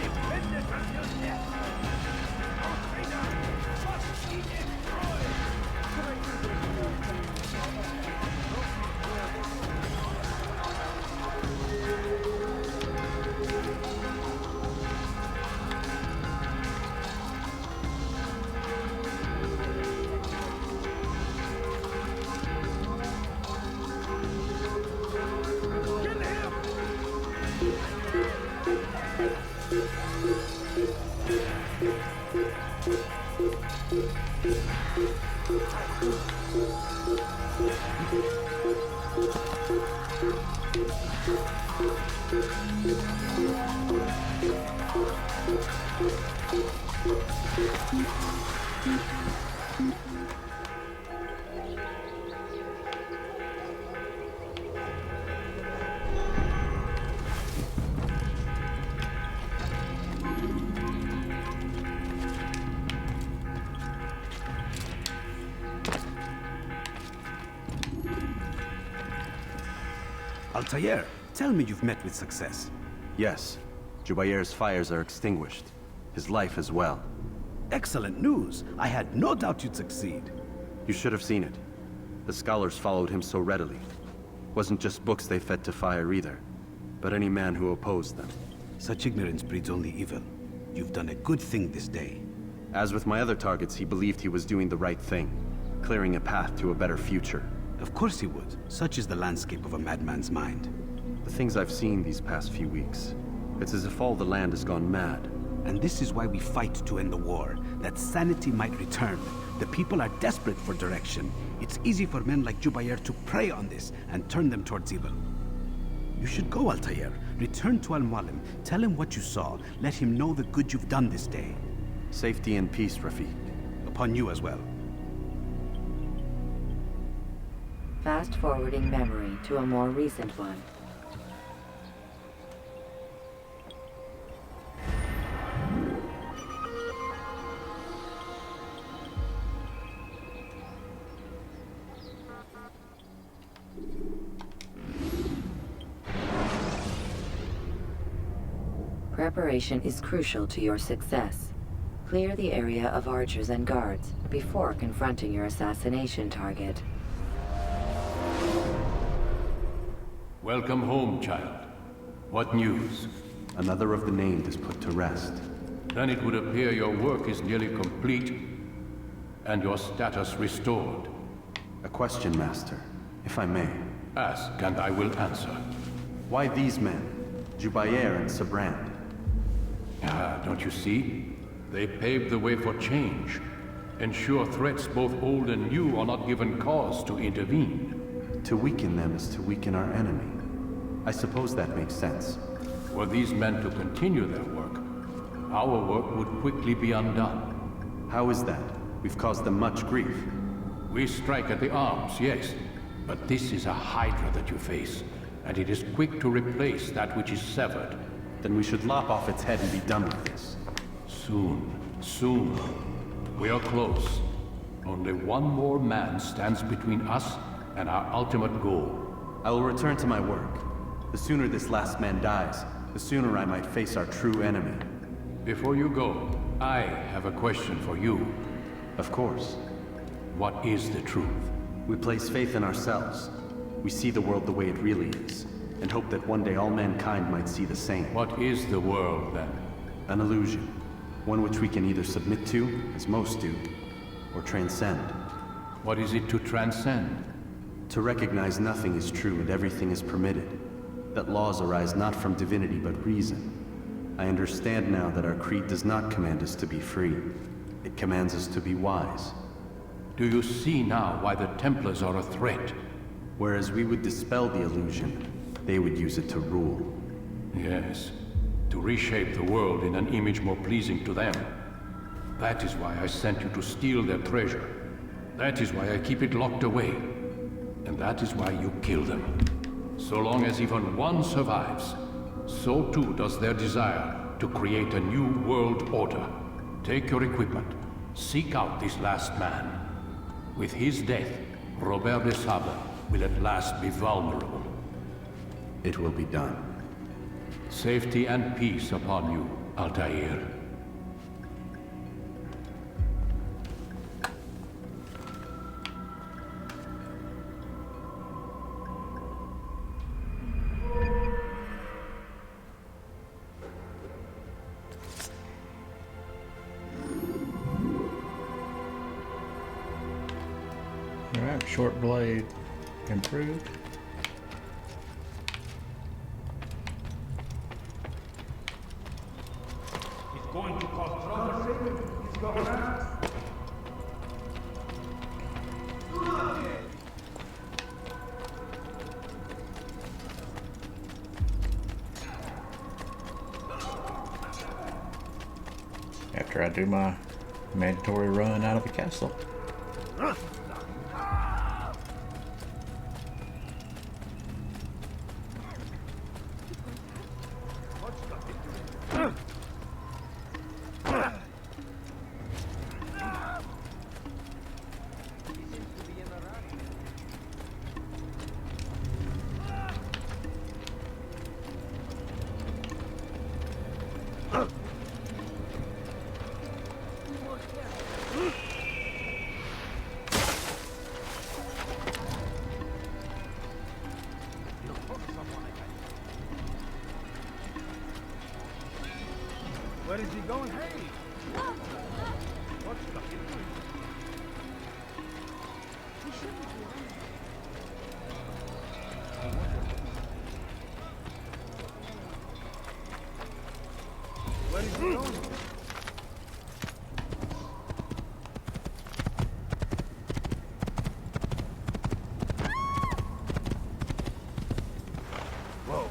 Speaker 9: defend it until death. Our traitor must be destroyed.
Speaker 2: Altair, tell me you've met with success.
Speaker 8: Yes. Jubair's fires are extinguished. His life as well.
Speaker 2: Excellent news. I had no doubt you'd succeed.
Speaker 8: You should have seen it. The scholars followed him so readily. Wasn't just books they fed to fire either, but any man who opposed them.
Speaker 2: Such ignorance breeds only evil. You've done a good thing this day.
Speaker 8: As with my other targets, he believed he was doing the right thing, clearing a path to a better future.
Speaker 2: Of course he would. Such is the landscape of a madman's mind.
Speaker 8: The things I've seen these past few weeks, it's as if all the land has gone mad.
Speaker 2: And this is why we fight to end the war, that sanity might return. The people are desperate for direction. It's easy for men like Jubair to prey on this and turn them towards evil. You should go, Altair. Return to Al-Mualim. Tell him what you saw. Let him know the good you've done this day.
Speaker 8: Safety and peace, Rafiq.
Speaker 2: Upon you as well.
Speaker 4: Fast-forwarding memory to a more recent one. Preparation is crucial to your success. Clear the area of archers and guards before confronting your assassination target.
Speaker 11: Welcome home, child. What news?
Speaker 8: Another of the named is put to rest.
Speaker 11: Then it would appear your work is nearly complete, and your status restored.
Speaker 8: A question, Master, if I may.
Speaker 11: Ask, and I will answer.
Speaker 8: Why these men? Jubair and Sibrand?
Speaker 11: Ah, don't you see? They paved the way for change. Ensure threats both old and new are not given cause to intervene.
Speaker 8: To weaken them is to weaken our enemy. I suppose that makes sense.
Speaker 11: Were these men to continue their work, our work would quickly be undone.
Speaker 8: How is that? We've caused them much grief.
Speaker 11: We strike at the arms, yes. But this is a hydra that you face, and it is quick to replace that which is severed.
Speaker 8: Then we should lop off its head and be done with this.
Speaker 11: Soon, soon. We are close. Only one more man stands between us and our ultimate goal.
Speaker 8: I will return to my work. The sooner this last man dies, the sooner I might face our true enemy.
Speaker 11: Before you go, I have a question for you.
Speaker 8: Of course.
Speaker 11: What is the truth?
Speaker 8: We place faith in ourselves. We see the world the way it really is, and hope that one day all mankind might see the same.
Speaker 11: What is the world, then?
Speaker 8: An illusion. One which we can either submit to, as most do, or transcend.
Speaker 11: What is it to transcend?
Speaker 8: To recognize nothing is true and everything is permitted. That laws arise not from divinity but reason. I understand now that our creed does not command us to be free. It commands us to be wise.
Speaker 11: Do you see now why the Templars are a threat?
Speaker 8: Whereas we would dispel the illusion, they would use it to rule.
Speaker 11: Yes, to reshape the world in an image more pleasing to them. That is why I sent you to steal their treasure. That is why I keep it locked away. And that is why you kill them. So long as even one survives, so too does their desire to create a new world order. Take your equipment. Seek out this last man. With his death, Robert de Sable will at last be vulnerable.
Speaker 8: It will be done.
Speaker 11: Safety and peace upon you, Altair.
Speaker 3: Alright, short blade improved.
Speaker 1: He's going to cause trouble. He's going to...
Speaker 3: After I do my mandatory run out of the castle.
Speaker 1: Where is he going? Hey! What's got him?
Speaker 5: He shouldn't be.
Speaker 1: Where is he going? Whoa.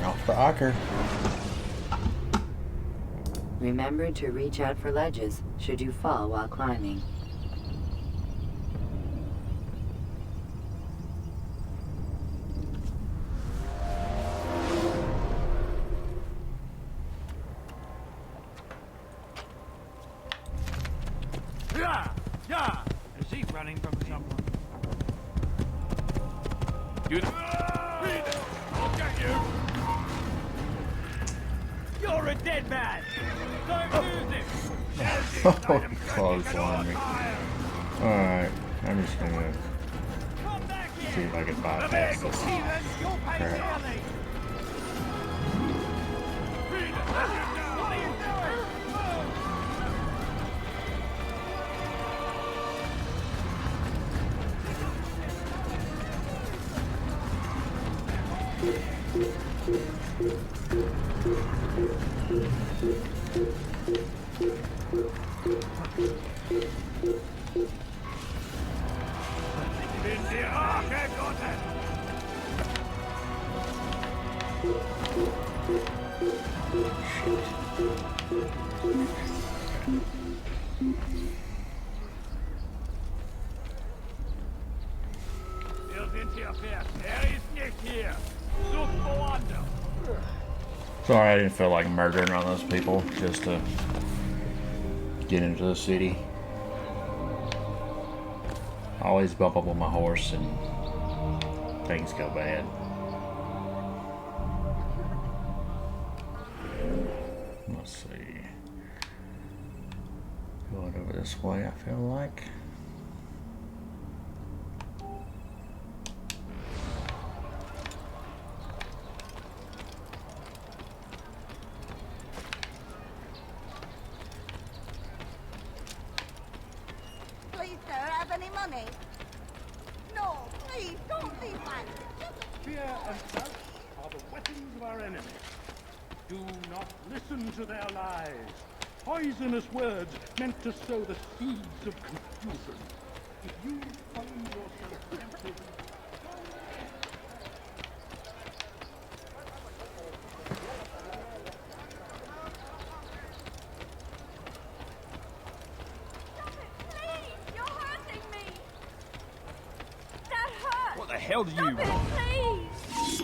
Speaker 3: Off the Aker.
Speaker 4: Remember to reach out for ledges should you fall while climbing.
Speaker 6: Yeah! Is he running from someone? I'll get you! You're a dead man! Don't lose it!
Speaker 3: Close on me. Alright, I'm just gonna see if I can bypass this crap. Sorry, I didn't feel like murdering all those people just to get into the city. I always bump up on my horse and things go bad. Let's see. Going over this way, I feel like.
Speaker 5: Please, sir, have any money? No, please, don't leave my...
Speaker 1: Fear and doubt are the weapons of our enemies. Do not listen to their lies. Poisonous words meant to sow the seeds of confusion. If you find yourself tempted,
Speaker 5: Please, you're hurting me! That hurts!
Speaker 6: What the hell do you
Speaker 5: Stop it, please!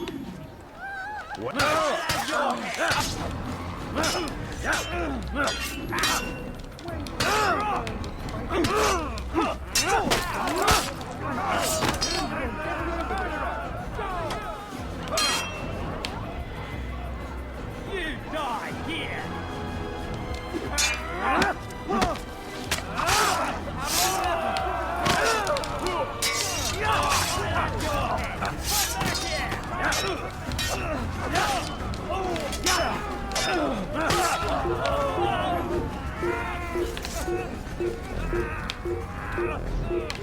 Speaker 6: You die here!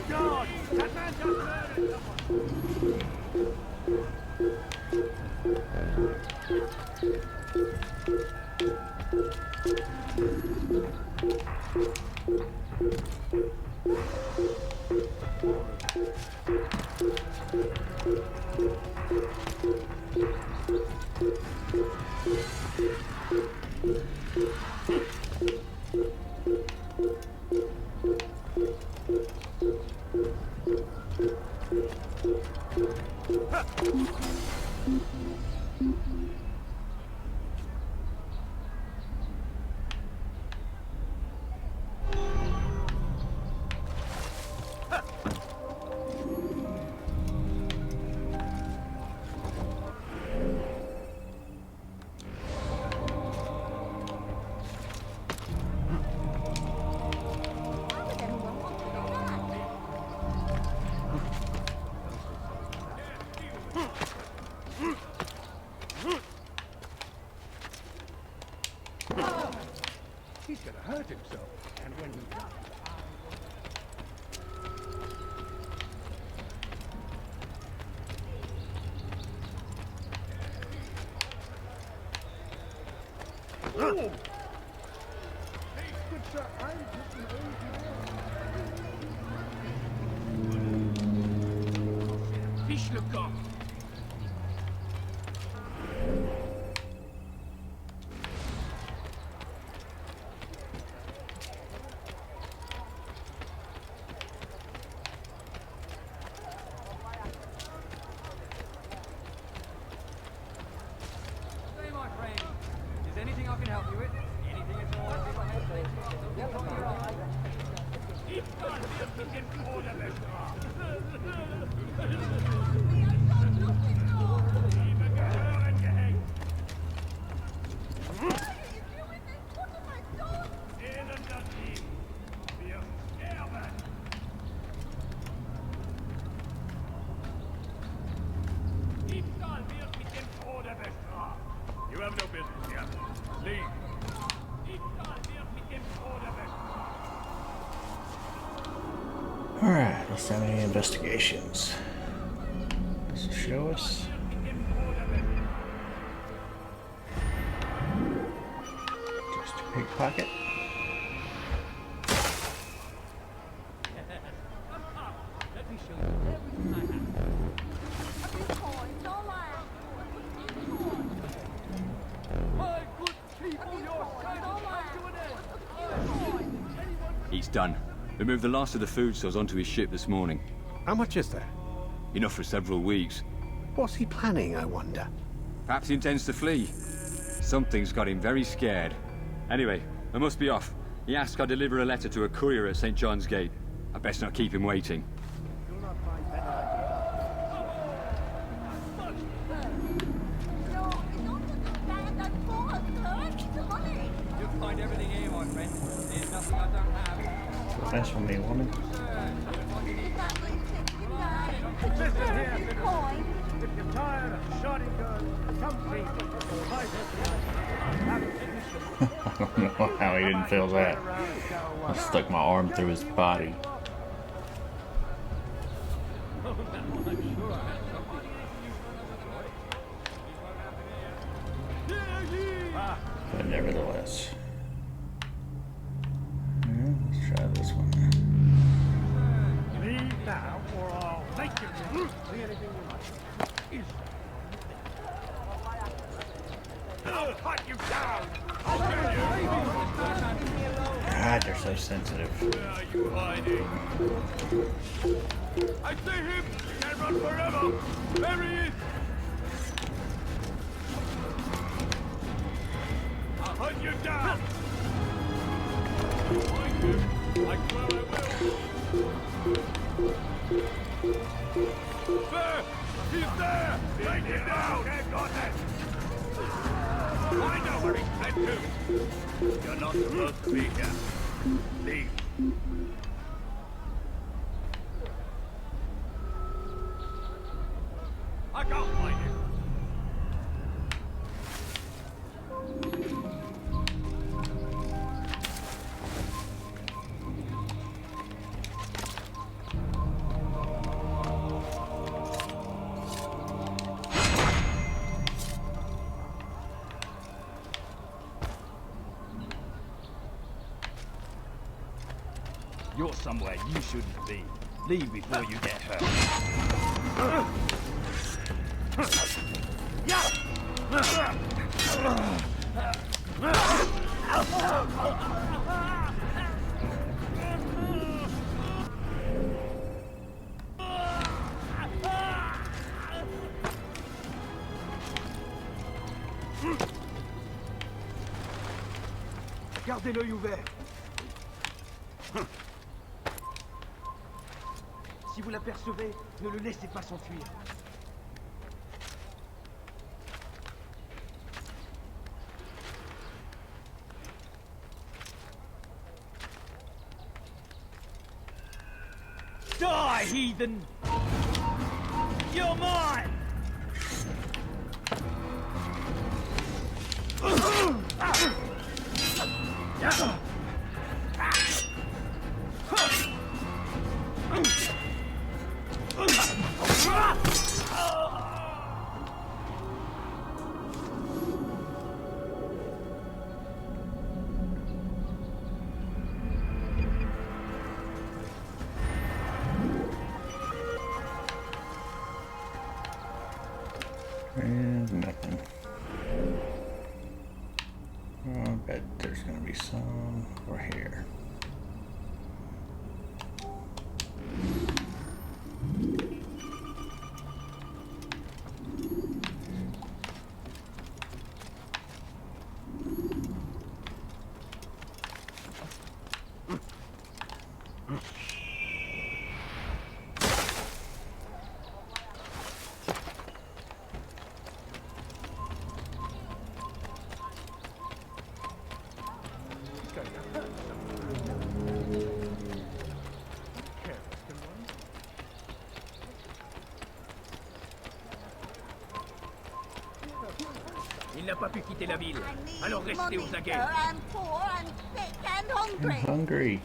Speaker 6: God! That man just murdered
Speaker 1: Good sir, I'm just an old man.
Speaker 6: Fiche le camp.
Speaker 13: Hey, my friend. Is anything I can help you with? Anything at all?
Speaker 6: You have no business here. Leave.
Speaker 3: Alright, let's have any investigations. This will show us. Just a pickpocket.
Speaker 13: Let me show you everything I have. My good people, your time has come to an end.
Speaker 14: He's done. We moved the last of the food stores onto his ship this morning.
Speaker 12: How much is there?
Speaker 14: Enough for several weeks.
Speaker 12: What's he planning, I wonder?
Speaker 14: Perhaps he intends to flee. Something's got him very scared. Anyway, I must be off. He asked I deliver a letter to a courier at St. John's Gate. I best not keep him waiting.
Speaker 13: You'll find everything here, my friend. There's nothing I don't have.
Speaker 3: That's for me, woman.
Speaker 1: Listen here, if you're tired of shoddy guns, come see me.
Speaker 3: I don't know how he didn't feel that. I stuck my arm through his body. But nevertheless. Yeah, let's try this one.
Speaker 1: Leave now, or I'll make you see anything you like. I'll cut you down!
Speaker 3: God, they're so sensitive.
Speaker 6: Where are you hiding? I see him! He can't run forever! There he is! I'll hunt you down! Find him! I swear I will! There! He's there! Take him down! Got it! I know where he's head to! You're not supposed to be here. Leave. I can't find him. You're somewhere you shouldn't be. Leave before you get hurt.
Speaker 7: Gardez l'œil ouvert. Si vous l'apercevez, ne le laissez pas s'enfuir.
Speaker 6: Die, heathen! You're mine!
Speaker 3: And nothing. I bet there's gonna be some over here.
Speaker 9: Il n'a pas pu quitter la ville. Alors restez aux aguets.
Speaker 5: I'm poor, I'm sick and
Speaker 3: I'm
Speaker 5: hungry.
Speaker 3: hungry.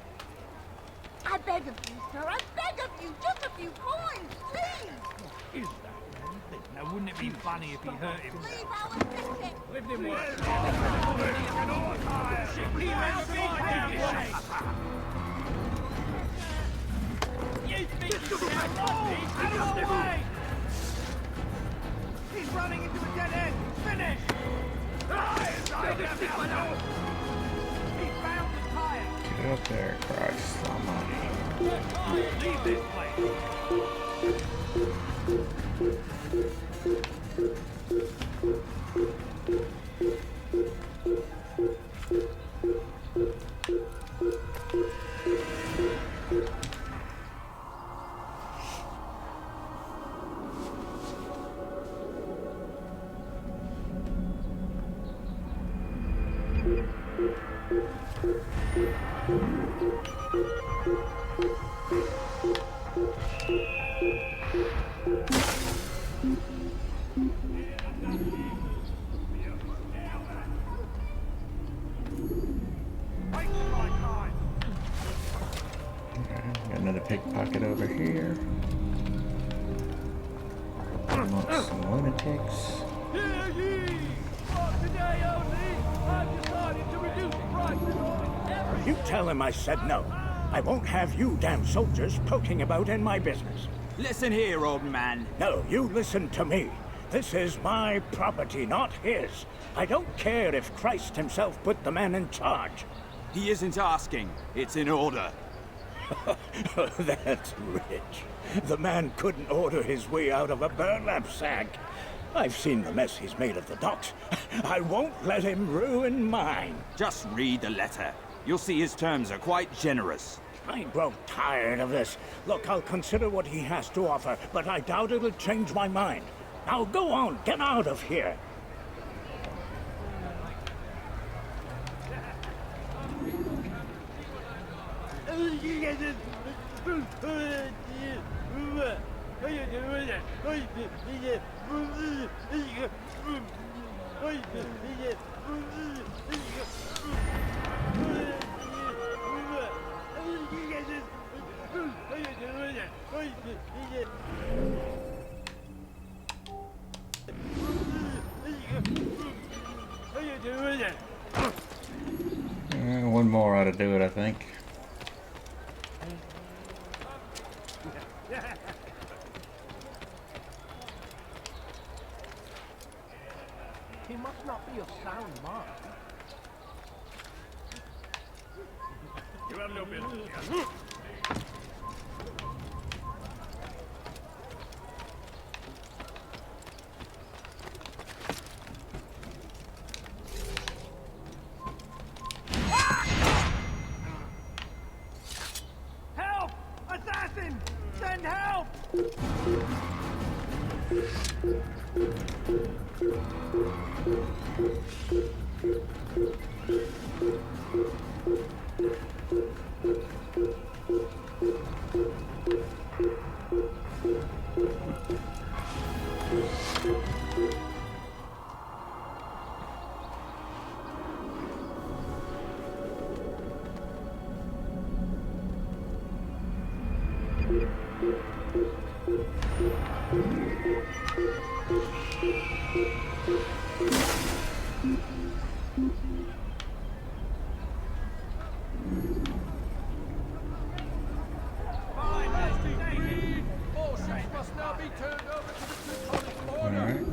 Speaker 5: I beg of you, sir, I beg of you, just a few coins, please.
Speaker 9: Is that man big? Now wouldn't it be funny if he hurt him?
Speaker 5: Leave our ticket.
Speaker 9: Let him work. He ran right down way. You think you can run? Out of the way! He's running into a dead end. Finish! He found the tire.
Speaker 3: Get up there, Christ almighty.
Speaker 9: Leave this place.
Speaker 3: Got another pickpocket over here. Amongst some lunatics.
Speaker 13: Hear ye! For today only, I've decided to reduce prices on every...
Speaker 15: You tell him I said no. I won't have you damn soldiers poking about in my business.
Speaker 16: Listen here, old man.
Speaker 15: No, you listen to me. This is my property, not his. I don't care if Christ himself put the man in charge.
Speaker 16: He isn't asking. It's in order.
Speaker 15: That's rich. The man couldn't order his way out of a burlap sack. I've seen the mess he's made of the docks. I won't let him ruin mine.
Speaker 16: Just read the letter. You'll see his terms are quite generous.
Speaker 15: I grow tired of this. Look, I'll consider what he has to offer, but I doubt it'll change my mind. Now go on, get out of here.
Speaker 3: One more ought to do it, I think.
Speaker 7: He must not be of sound mind.
Speaker 9: You have no business here. Help! Assassin! Send help!
Speaker 13: All ships must now be turned over to the Teutonic order.
Speaker 3: Alright.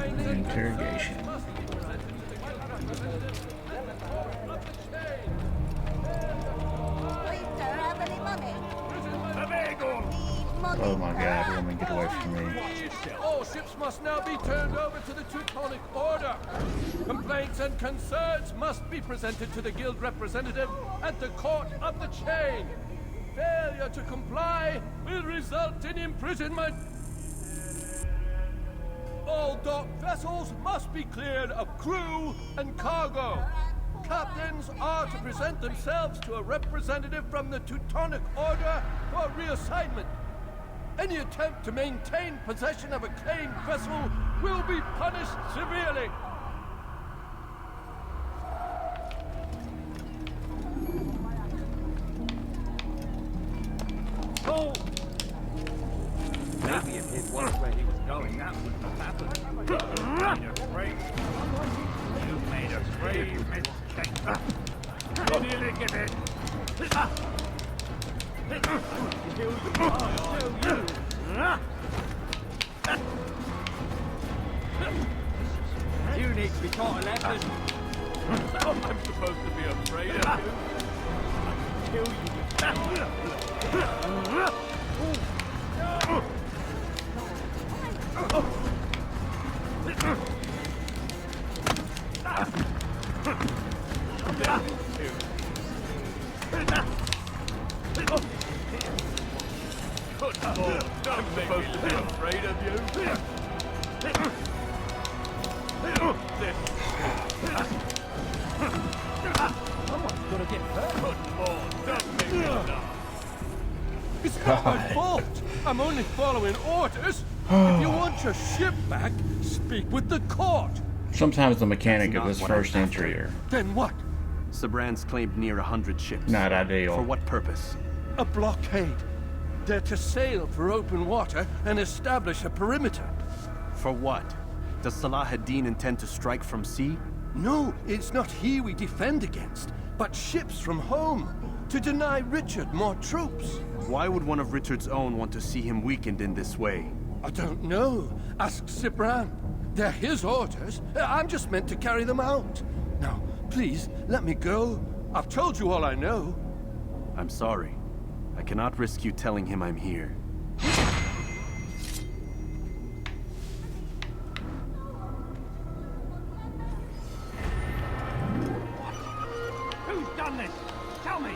Speaker 3: Interrogation. Oh my god, woman, get away from me.
Speaker 13: All ships must now be turned over to the Teutonic Order. Complaints and concerns must be presented to the guild representative at the Court of the Chain. Failure to comply will result in imprisonment. All docked vessels must be cleared of crew and cargo. Captains are to present themselves to a representative from the Teutonic Order for reassignment. Any attempt to maintain possession of a claimed vessel will be punished severely.
Speaker 9: Oh! Maybe if he'd watched where he was going, that wouldn't have happened. You made us brave. You made us brave, Miss Kate. Did you look at it? You need to be taught a lesson.
Speaker 13: I'm supposed to be afraid of you.
Speaker 9: Kill
Speaker 13: I'm supposed to be afraid of you.
Speaker 9: Someone's gonna get hurt.
Speaker 13: It's not my fault. I'm only following orders. If you want your ship back, speak with the court.
Speaker 3: Sometimes the mechanic of this first entry here.
Speaker 13: Then what?
Speaker 8: Sibrand's claimed near 100 ships.
Speaker 3: Not ideal.
Speaker 8: For what purpose?
Speaker 13: A blockade. They're to sail for open water and establish a perimeter.
Speaker 8: For what? Does Salah ad-Din intend to strike from sea?
Speaker 13: No, it's not he we defend against, but ships from home, to deny Richard more troops.
Speaker 8: Why would one of Richard's own want to see him weakened in this way?
Speaker 13: I don't know. Ask Sibrand. They're his orders. I'm just meant to carry them out. Now, please, let me go. I've told you all I know.
Speaker 8: I'm sorry. I cannot risk you telling him I'm here.
Speaker 9: Who's done this? Tell me!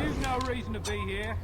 Speaker 9: You've no reason to be here.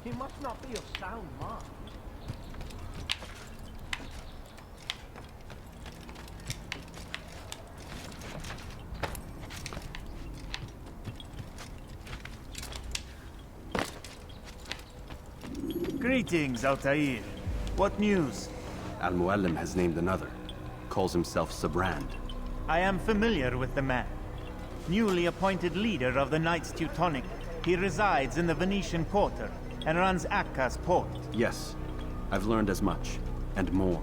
Speaker 9: He must not be of sound mind.
Speaker 17: Greetings, Altair. What news?
Speaker 8: Al-Muallim has named another. Calls himself Sibrand.
Speaker 17: I am familiar with the man. Newly appointed leader of the Knights Teutonic, he resides in the Venetian Quarter and runs Akka's port.
Speaker 8: Yes, I've learned as much, and more.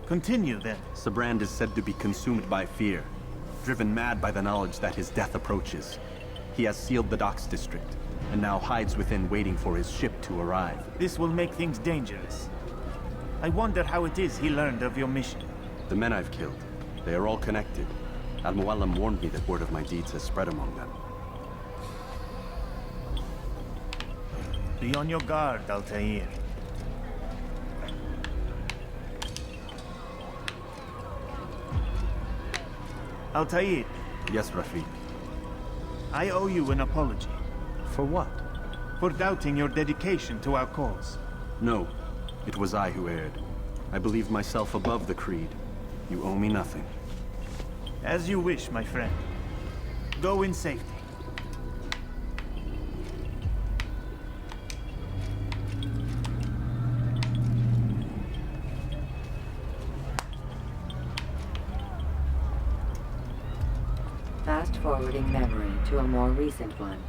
Speaker 17: Continue then.
Speaker 8: Sibrand is said to be consumed by fear, driven mad by the knowledge that his death approaches. He has sealed the docks district, and now hides within waiting for his ship to arrive.
Speaker 17: This will make things dangerous. I wonder how it is he learned of your mission.
Speaker 8: The men I've killed, they are all connected. Al-Mualim warned me that word of my deeds has spread among them.
Speaker 17: Be on your guard, Altair. Altair.
Speaker 8: Yes, Rafiq.
Speaker 17: I owe you an apology.
Speaker 12: For what?
Speaker 17: For doubting your dedication to our cause.
Speaker 8: No, it was I who erred. I believed myself above the creed. You owe me nothing.
Speaker 17: As you wish, my friend. Go in safety.
Speaker 4: Fast-forwarding memory to a more recent one.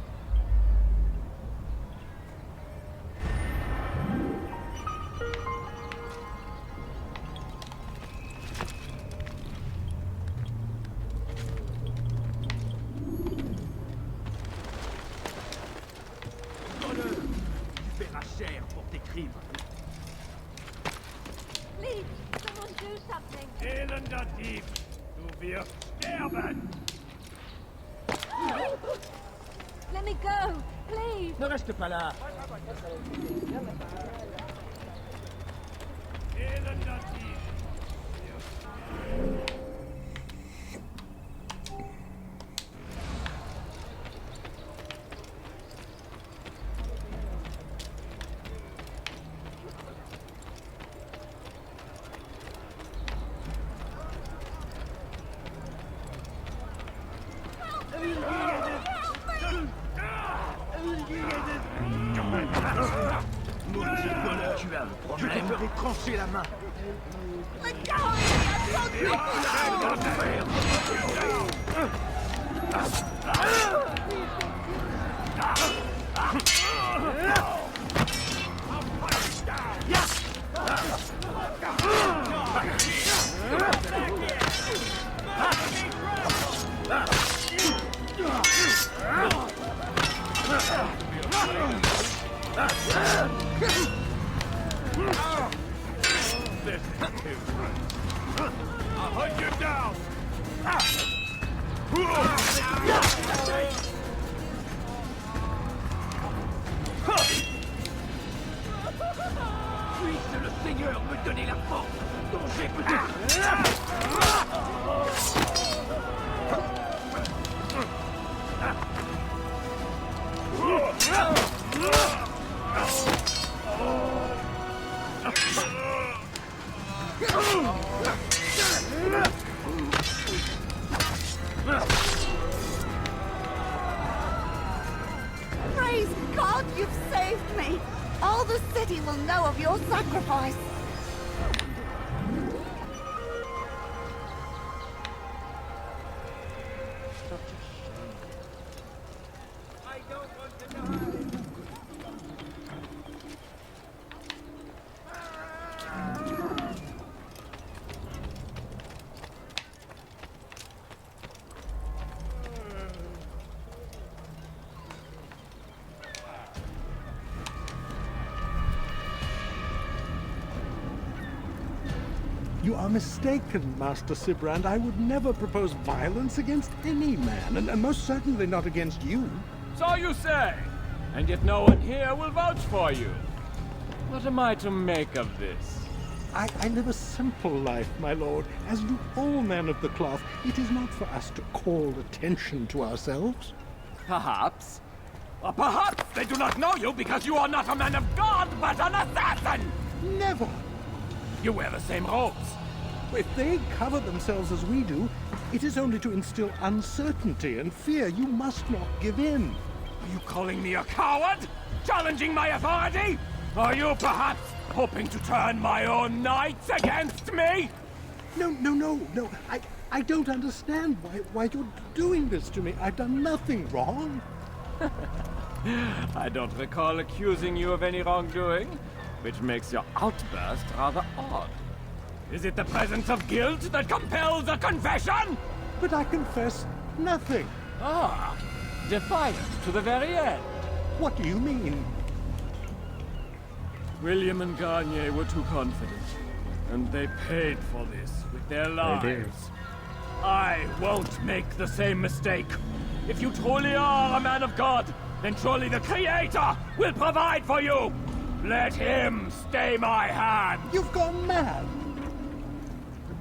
Speaker 9: Tu paieras cher pour tes crimes.
Speaker 5: Please, someone do something.
Speaker 9: Elender Dieb, du wirst sterben!
Speaker 5: Let me go, please.
Speaker 9: Ne reste pas là. Elender Dieb. Tu as un problème? Je te ferai trancher la main. I'll hunt you down! Puisse le Seigneur me donner la force dont j'ai besoin!
Speaker 5: Praise God, you've saved me. All the city will know of your sacrifice.
Speaker 9: I don't want to die!
Speaker 1: You are mistaken, Master Sibrand. I would never propose violence against any man, and most certainly not against you.
Speaker 18: So you say, and yet no one here will vouch for you. What am I to make of this?
Speaker 1: I live a simple life, my lord, as do all men of the cloth. It is not for us to call attention to ourselves.
Speaker 18: Perhaps. Or perhaps they do not know you because you are not a man of God, but an assassin!
Speaker 1: Never!
Speaker 18: You wear the same robes.
Speaker 1: If they cover themselves as we do, it is only to instill uncertainty and fear. You must not give in.
Speaker 18: Are you calling me a coward? Challenging my authority? Are you perhaps hoping to turn my own knights against me?
Speaker 1: No. I don't understand why you're doing this to me. I've done nothing wrong.
Speaker 18: I don't recall accusing you of any wrongdoing, which makes your outburst rather odd. Is it the presence of guilt that compels a confession?
Speaker 1: But I confess nothing.
Speaker 18: Ah, defiant to the very end.
Speaker 1: What do you mean?
Speaker 18: William and Garnier were too confident, and they paid for this with their lives. I won't make the same mistake. If you truly are a man of God, then surely the Creator will provide for you! Let him stay my hand!
Speaker 1: You've gone mad!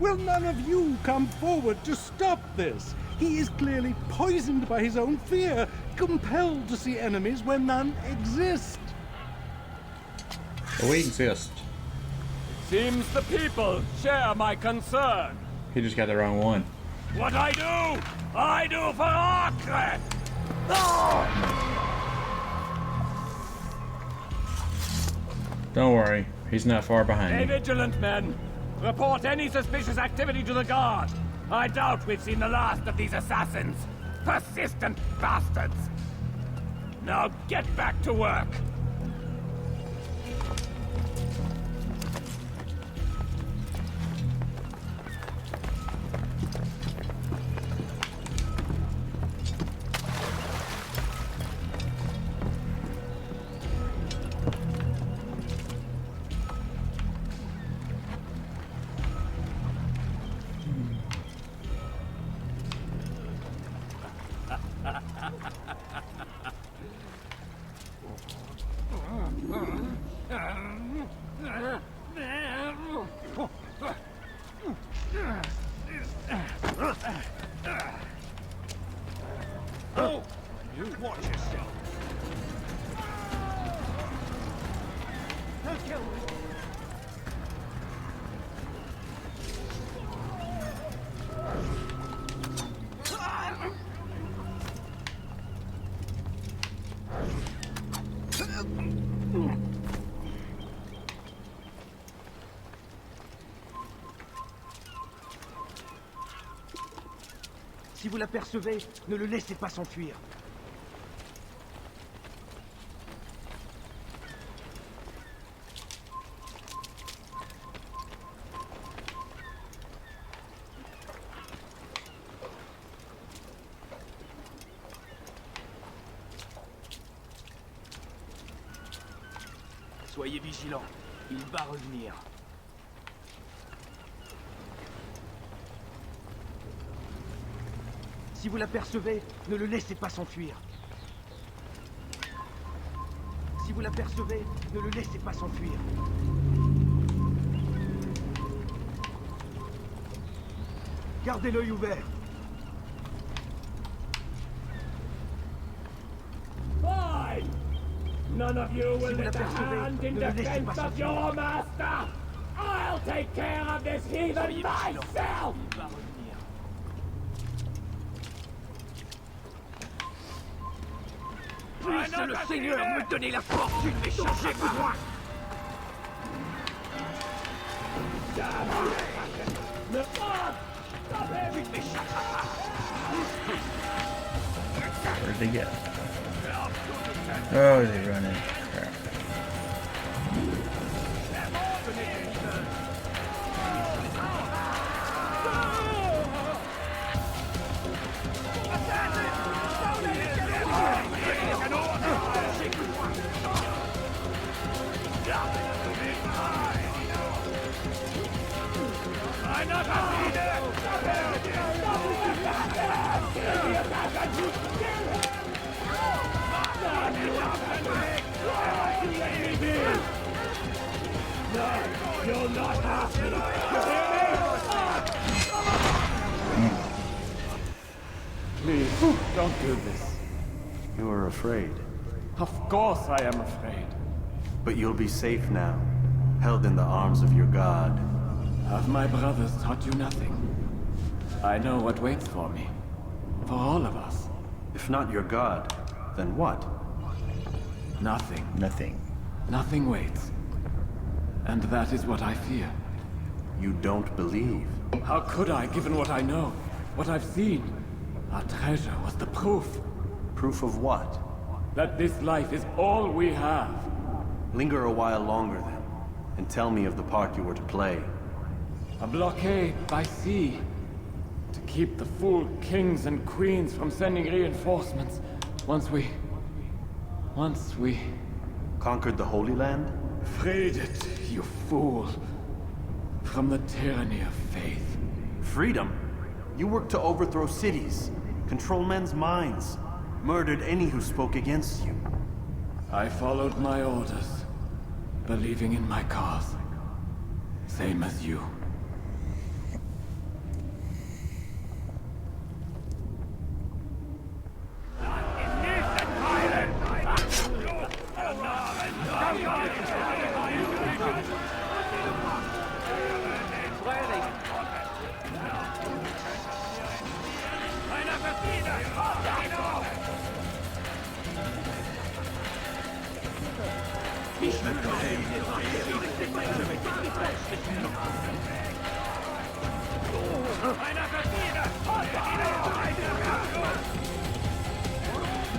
Speaker 1: Will none of you come forward to stop this? He is clearly poisoned by his own fear, compelled to see enemies where none exist.
Speaker 3: We exist.
Speaker 18: Seems the people share my concern.
Speaker 3: He just got the wrong one.
Speaker 18: What I do for Acre!
Speaker 3: Don't worry, he's not far behind
Speaker 18: Stay
Speaker 3: you.
Speaker 18: vigilant, men. Report any suspicious activity to the guard. I doubt we've seen the last of these assassins. Persistent bastards. Now get back to work.
Speaker 9: Oh, you watch yourself.
Speaker 7: Don't kill me.
Speaker 19: Si vous l'apercevez, ne le laissez pas s'enfuir.
Speaker 9: Soyez vigilants, il va revenir.
Speaker 19: Si vous l'apercevez, ne le laissez pas s'enfuir. Si vous l'apercevez, ne le laissez pas s'enfuir. Gardez l'œil ouvert.
Speaker 18: Fine! None of you will lift a hand in defense of your master! I'll take care of this heathen myself!
Speaker 9: Puisse le Seigneur me donner la fortune d'échanger besoin.
Speaker 3: Where'd they get? Oh, they run in. Crap.
Speaker 18: You'll not have me! Please, don't do this.
Speaker 8: You are afraid.
Speaker 18: Of course I am afraid.
Speaker 8: But you'll be safe now, held in the arms of your god.
Speaker 18: Have my brothers taught you nothing? I know what waits for me. For all of us.
Speaker 8: If not your god, then what?
Speaker 18: Nothing.
Speaker 3: Nothing.
Speaker 18: Nothing waits. And that is what I fear.
Speaker 8: You don't believe?
Speaker 18: How could I, given what I know? What I've seen? Our treasure was the proof.
Speaker 8: Proof of what?
Speaker 18: That this life is all we have.
Speaker 8: Linger a while longer then, and tell me of the part you were to play.
Speaker 18: A blockade by sea. To keep the fool kings and queens from sending reinforcements. Once we...
Speaker 8: Conquered the Holy Land?
Speaker 18: Freed it, you fool. From the tyranny of faith.
Speaker 8: Freedom? You worked to overthrow cities, control men's minds, murdered any who spoke against you.
Speaker 18: I followed my orders, believing in my cause. Same as you.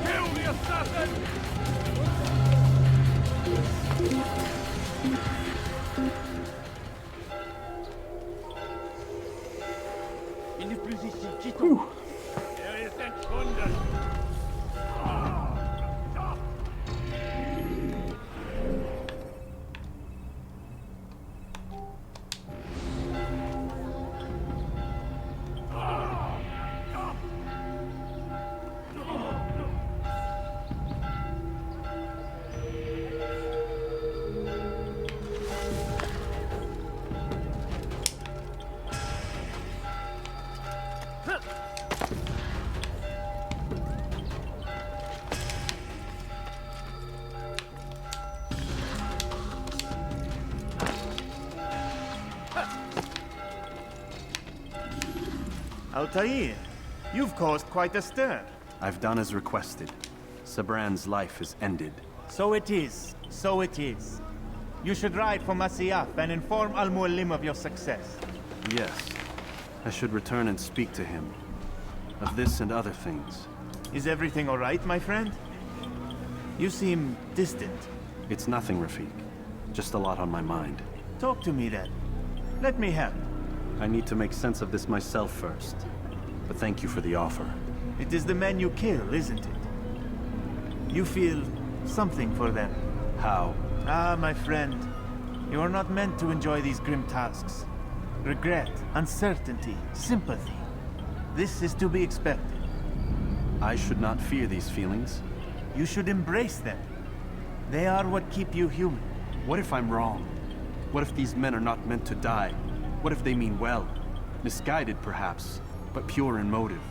Speaker 6: Kill the assassin!
Speaker 1: Il n'est plus ici, quittons.
Speaker 6: Er ist entschwunden.
Speaker 17: Altair, you've caused quite a stir.
Speaker 8: I've done as requested. Sibrand's life is ended.
Speaker 17: So it is. So it is. You should ride for Masyaf and inform Al-Mualim of your success.
Speaker 8: Yes. I should return and speak to him. Of this and other things.
Speaker 17: Is everything all right, my friend? You seem distant.
Speaker 8: It's nothing, Rafik. Just a lot on my mind.
Speaker 17: Talk to me then. Let me help.
Speaker 8: I need to make sense of this myself first. But thank you for the offer.
Speaker 17: It is the men you kill, isn't it? You feel something for them.
Speaker 8: How?
Speaker 17: Ah, my friend. You are not meant to enjoy these grim tasks. Regret, uncertainty, sympathy. This is to be expected.
Speaker 8: I should not fear these feelings.
Speaker 17: You should embrace them. They are what keep you human.
Speaker 8: What if I'm wrong? What if these men are not meant to die? What if they mean well? Misguided, perhaps, but pure in motive.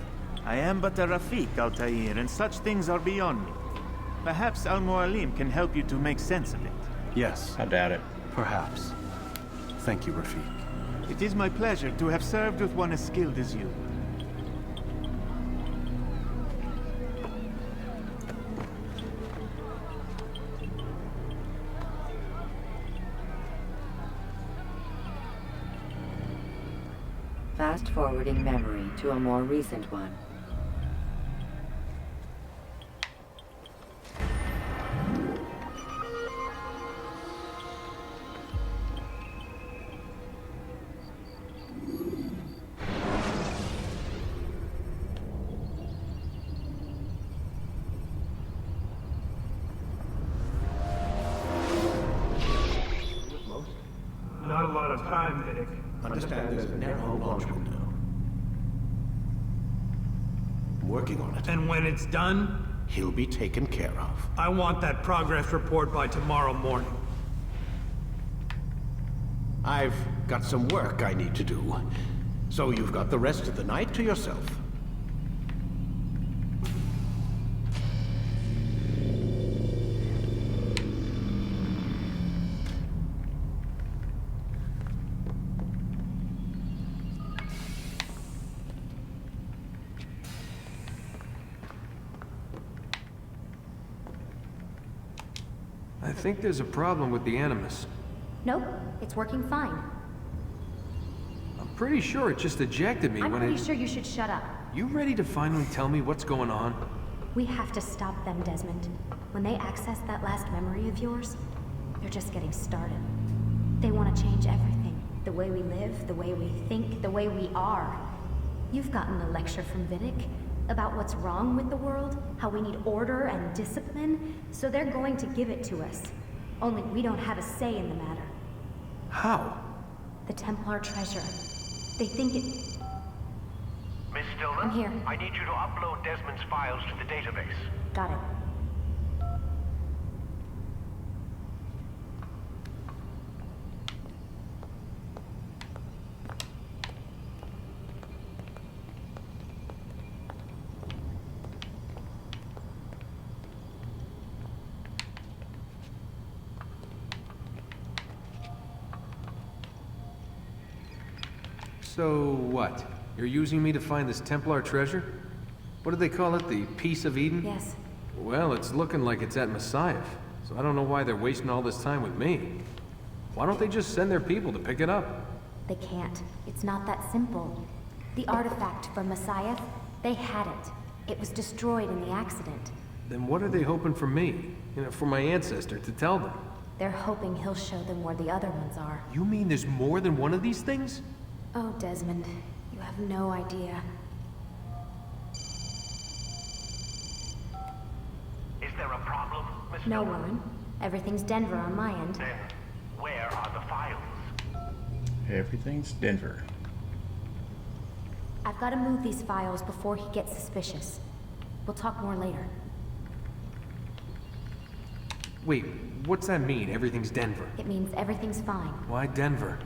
Speaker 17: I am but a Rafik, Altair, and such things are beyond me. Perhaps Al-Mualim can help you to make sense of it.
Speaker 8: Yes.
Speaker 3: I doubt it.
Speaker 8: Perhaps. Thank you, Rafik.
Speaker 17: It is my pleasure to have served with one as skilled as you.
Speaker 4: Fast-forwarding memory to a more recent one.
Speaker 20: Not a lot of time, Vidic.
Speaker 12: Understand there's a narrow launch window. I'm working on it.
Speaker 20: And when it's done?
Speaker 12: He'll be taken care of.
Speaker 20: I want that progress report by tomorrow morning.
Speaker 12: I've got some work I need to do. So you've got the rest of the night to yourself.
Speaker 21: I think there's a problem with the Animus.
Speaker 22: Nope, it's working fine.
Speaker 21: I'm pretty sure it just ejected me
Speaker 22: I'm
Speaker 21: when
Speaker 22: pretty sure you should shut up.
Speaker 21: You ready to finally tell me what's going on?
Speaker 22: We have to stop them, Desmond. When they access that last memory of yours, they're just getting started. They want to change everything. The way we live, the way we think, the way we are. You've gotten a lecture from Vidic about what's wrong with the world, how we need order and discipline, so they're going to give it to us. Only we don't have a say in the matter.
Speaker 12: How?
Speaker 22: The Templar treasure. They think it...
Speaker 2: Miss Stillman?
Speaker 22: I'm here.
Speaker 2: I need you to upload Desmond's files to the database.
Speaker 22: Got it.
Speaker 21: So what? You're using me to find this Templar treasure? What do they call it? The Piece of Eden?
Speaker 22: Yes.
Speaker 21: Well, it's looking like it's at Messiah, so I don't know why they're wasting all this time with me. Why don't they just send their people to pick it up?
Speaker 22: They can't. It's not that simple. The artifact from Messiah, they had it. It was destroyed in the accident.
Speaker 21: Then what are they hoping from me? You know, for my ancestor to tell them?
Speaker 22: They're hoping he'll show them where the other ones are.
Speaker 21: You mean there's more than one of these things?
Speaker 22: Oh, Desmond, you have no idea.
Speaker 2: Is there a problem, Miss
Speaker 22: No,
Speaker 2: Stillman?
Speaker 22: Warren. Everything's Denver on my end.
Speaker 2: Then, where are the files?
Speaker 3: Everything's Denver.
Speaker 22: I've got to move these files before he gets suspicious. We'll talk more later.
Speaker 21: Wait, what's that mean, everything's Denver?
Speaker 22: It means everything's fine.
Speaker 21: Why Denver?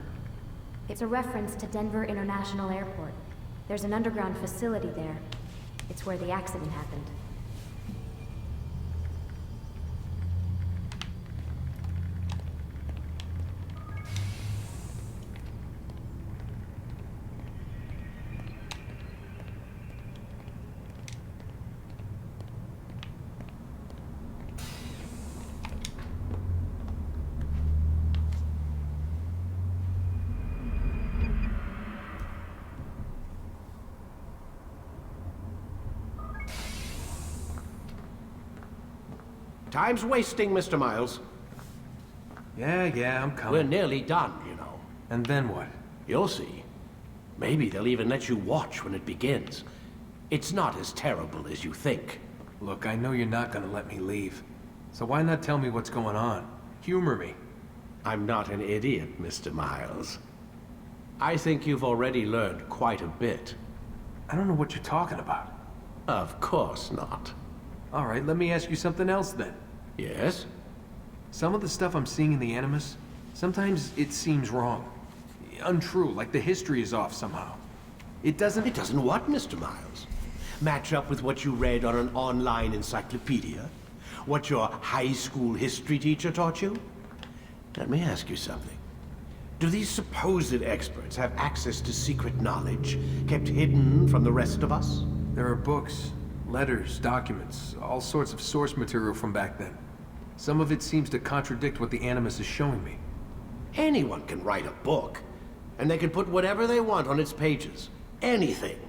Speaker 22: It's a reference to Denver International Airport. There's an underground facility there. It's where the accident happened.
Speaker 10: Time's wasting, Mr. Miles.
Speaker 21: Yeah, I'm coming.
Speaker 10: We're nearly done, you know.
Speaker 21: And then what?
Speaker 10: You'll see. Maybe they'll even let you watch when it begins. It's not as terrible as you think.
Speaker 21: Look, I know you're not gonna let me leave. So why not tell me what's going on? Humor me.
Speaker 10: I'm not an idiot, Mr. Miles. I think you've already learned quite a bit.
Speaker 21: I don't know what you're talking about.
Speaker 10: Of course not.
Speaker 21: All right, let me ask you something else then.
Speaker 10: Yes?
Speaker 21: Some of the stuff I'm seeing in the Animus, sometimes it seems wrong. Untrue, like the history is off somehow. It doesn't...
Speaker 10: It doesn't what, Mr. Miles? Match up with what you read on an online encyclopedia? What your high school history teacher taught you? Let me ask you something. Do these supposed experts have access to secret knowledge kept hidden from the rest of us?
Speaker 21: There are books, letters, documents, all sorts of source material from back then. Some of it seems to contradict what the Animus is showing me.
Speaker 10: Anyone can write a book, and they can put whatever they want on its pages. Anything.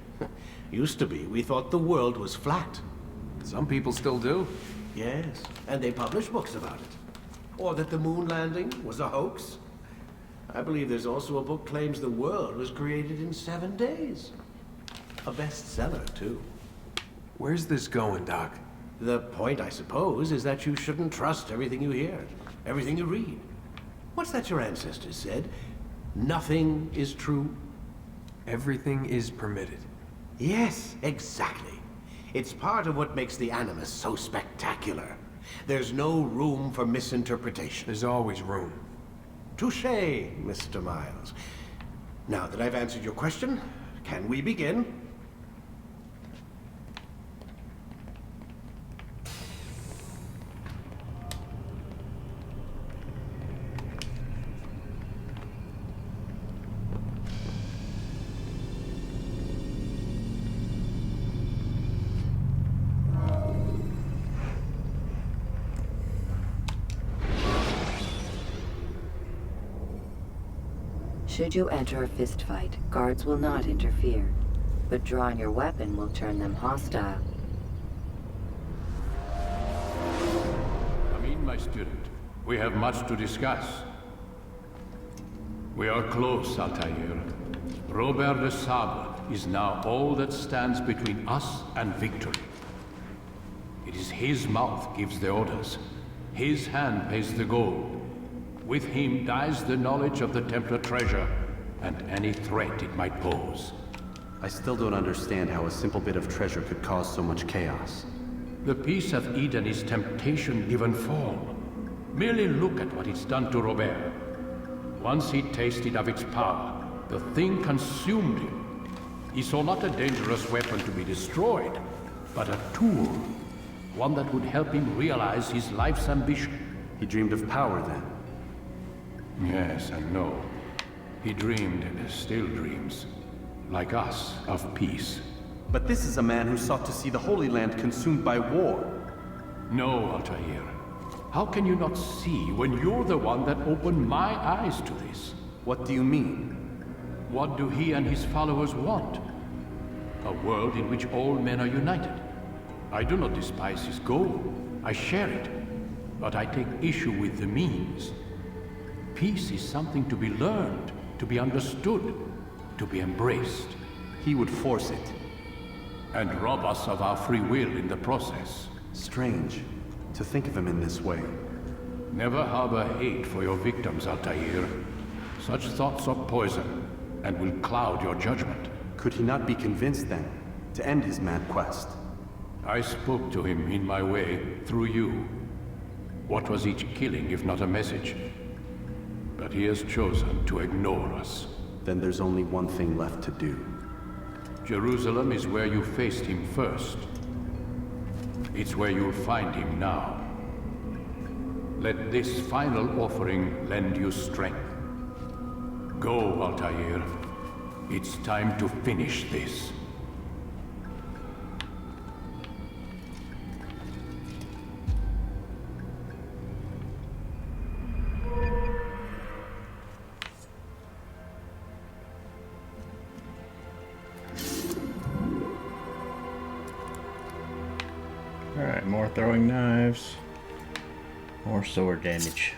Speaker 10: Used to be, we thought the world was flat.
Speaker 21: Some people still do.
Speaker 10: Yes, and they publish books about it. Or that the moon landing was a hoax. I believe there's also a book claims the world was created in 7 days. A bestseller, too.
Speaker 21: Where's this going, Doc?
Speaker 10: The point, I suppose, is that you shouldn't trust everything you hear, everything you read. What's that your ancestors said? Nothing is true?
Speaker 21: Everything is permitted.
Speaker 10: Yes, exactly. It's part of what makes the Animus so spectacular. There's no room for misinterpretation.
Speaker 21: There's always room.
Speaker 10: Touché, Mr. Miles. Now that I've answered your question, can we begin?
Speaker 4: Should you enter a fistfight, guards will not interfere, but drawing your weapon will turn them hostile.
Speaker 23: Come in, my student. We have much to discuss. We are close, Altair. Robert de Sabre is now all that stands between us and victory. It is his mouth gives the orders, His hand pays the gold. With him dies the knowledge of the Templar treasure, and any threat it might pose.
Speaker 8: I still don't understand how a simple bit of treasure could cause so much chaos.
Speaker 23: The piece of Eden is temptation given form. Merely look at what it's done to Robert. Once he tasted of its power, the thing consumed him. He saw not a dangerous weapon to be destroyed, but a tool. One that would help him realize his life's ambition.
Speaker 8: He dreamed of power then?
Speaker 23: Yes and no. He dreamed and still dreams. Like us, of peace.
Speaker 8: But this is a man who sought to see the Holy Land consumed by war.
Speaker 23: No, Altair. How can you not see when you're the one that opened my eyes to this?
Speaker 8: What do you mean?
Speaker 23: What do he and his followers want? A world in which all men are united. I do not despise his goal. I share it. But I take issue with the means. Peace is something to be learned, to be understood, to be embraced.
Speaker 8: He would force it.
Speaker 23: And rob us of our free will in the process.
Speaker 8: Strange, to think of him in this way.
Speaker 23: Never harbor hate for your victims, Altair. Such thoughts are poison, and will cloud your judgment.
Speaker 8: Could he not be convinced then, to end his mad quest?
Speaker 23: I spoke to him in my way, through you. What was each killing if not a message? But he has chosen to ignore us.
Speaker 8: Then there's only one thing left to do.
Speaker 23: Jerusalem is where you faced him first. It's where you'll find him now. Let this final offering lend you strength. Go, Altair. It's time to finish this.
Speaker 3: Alright, more throwing knives. More sword damage.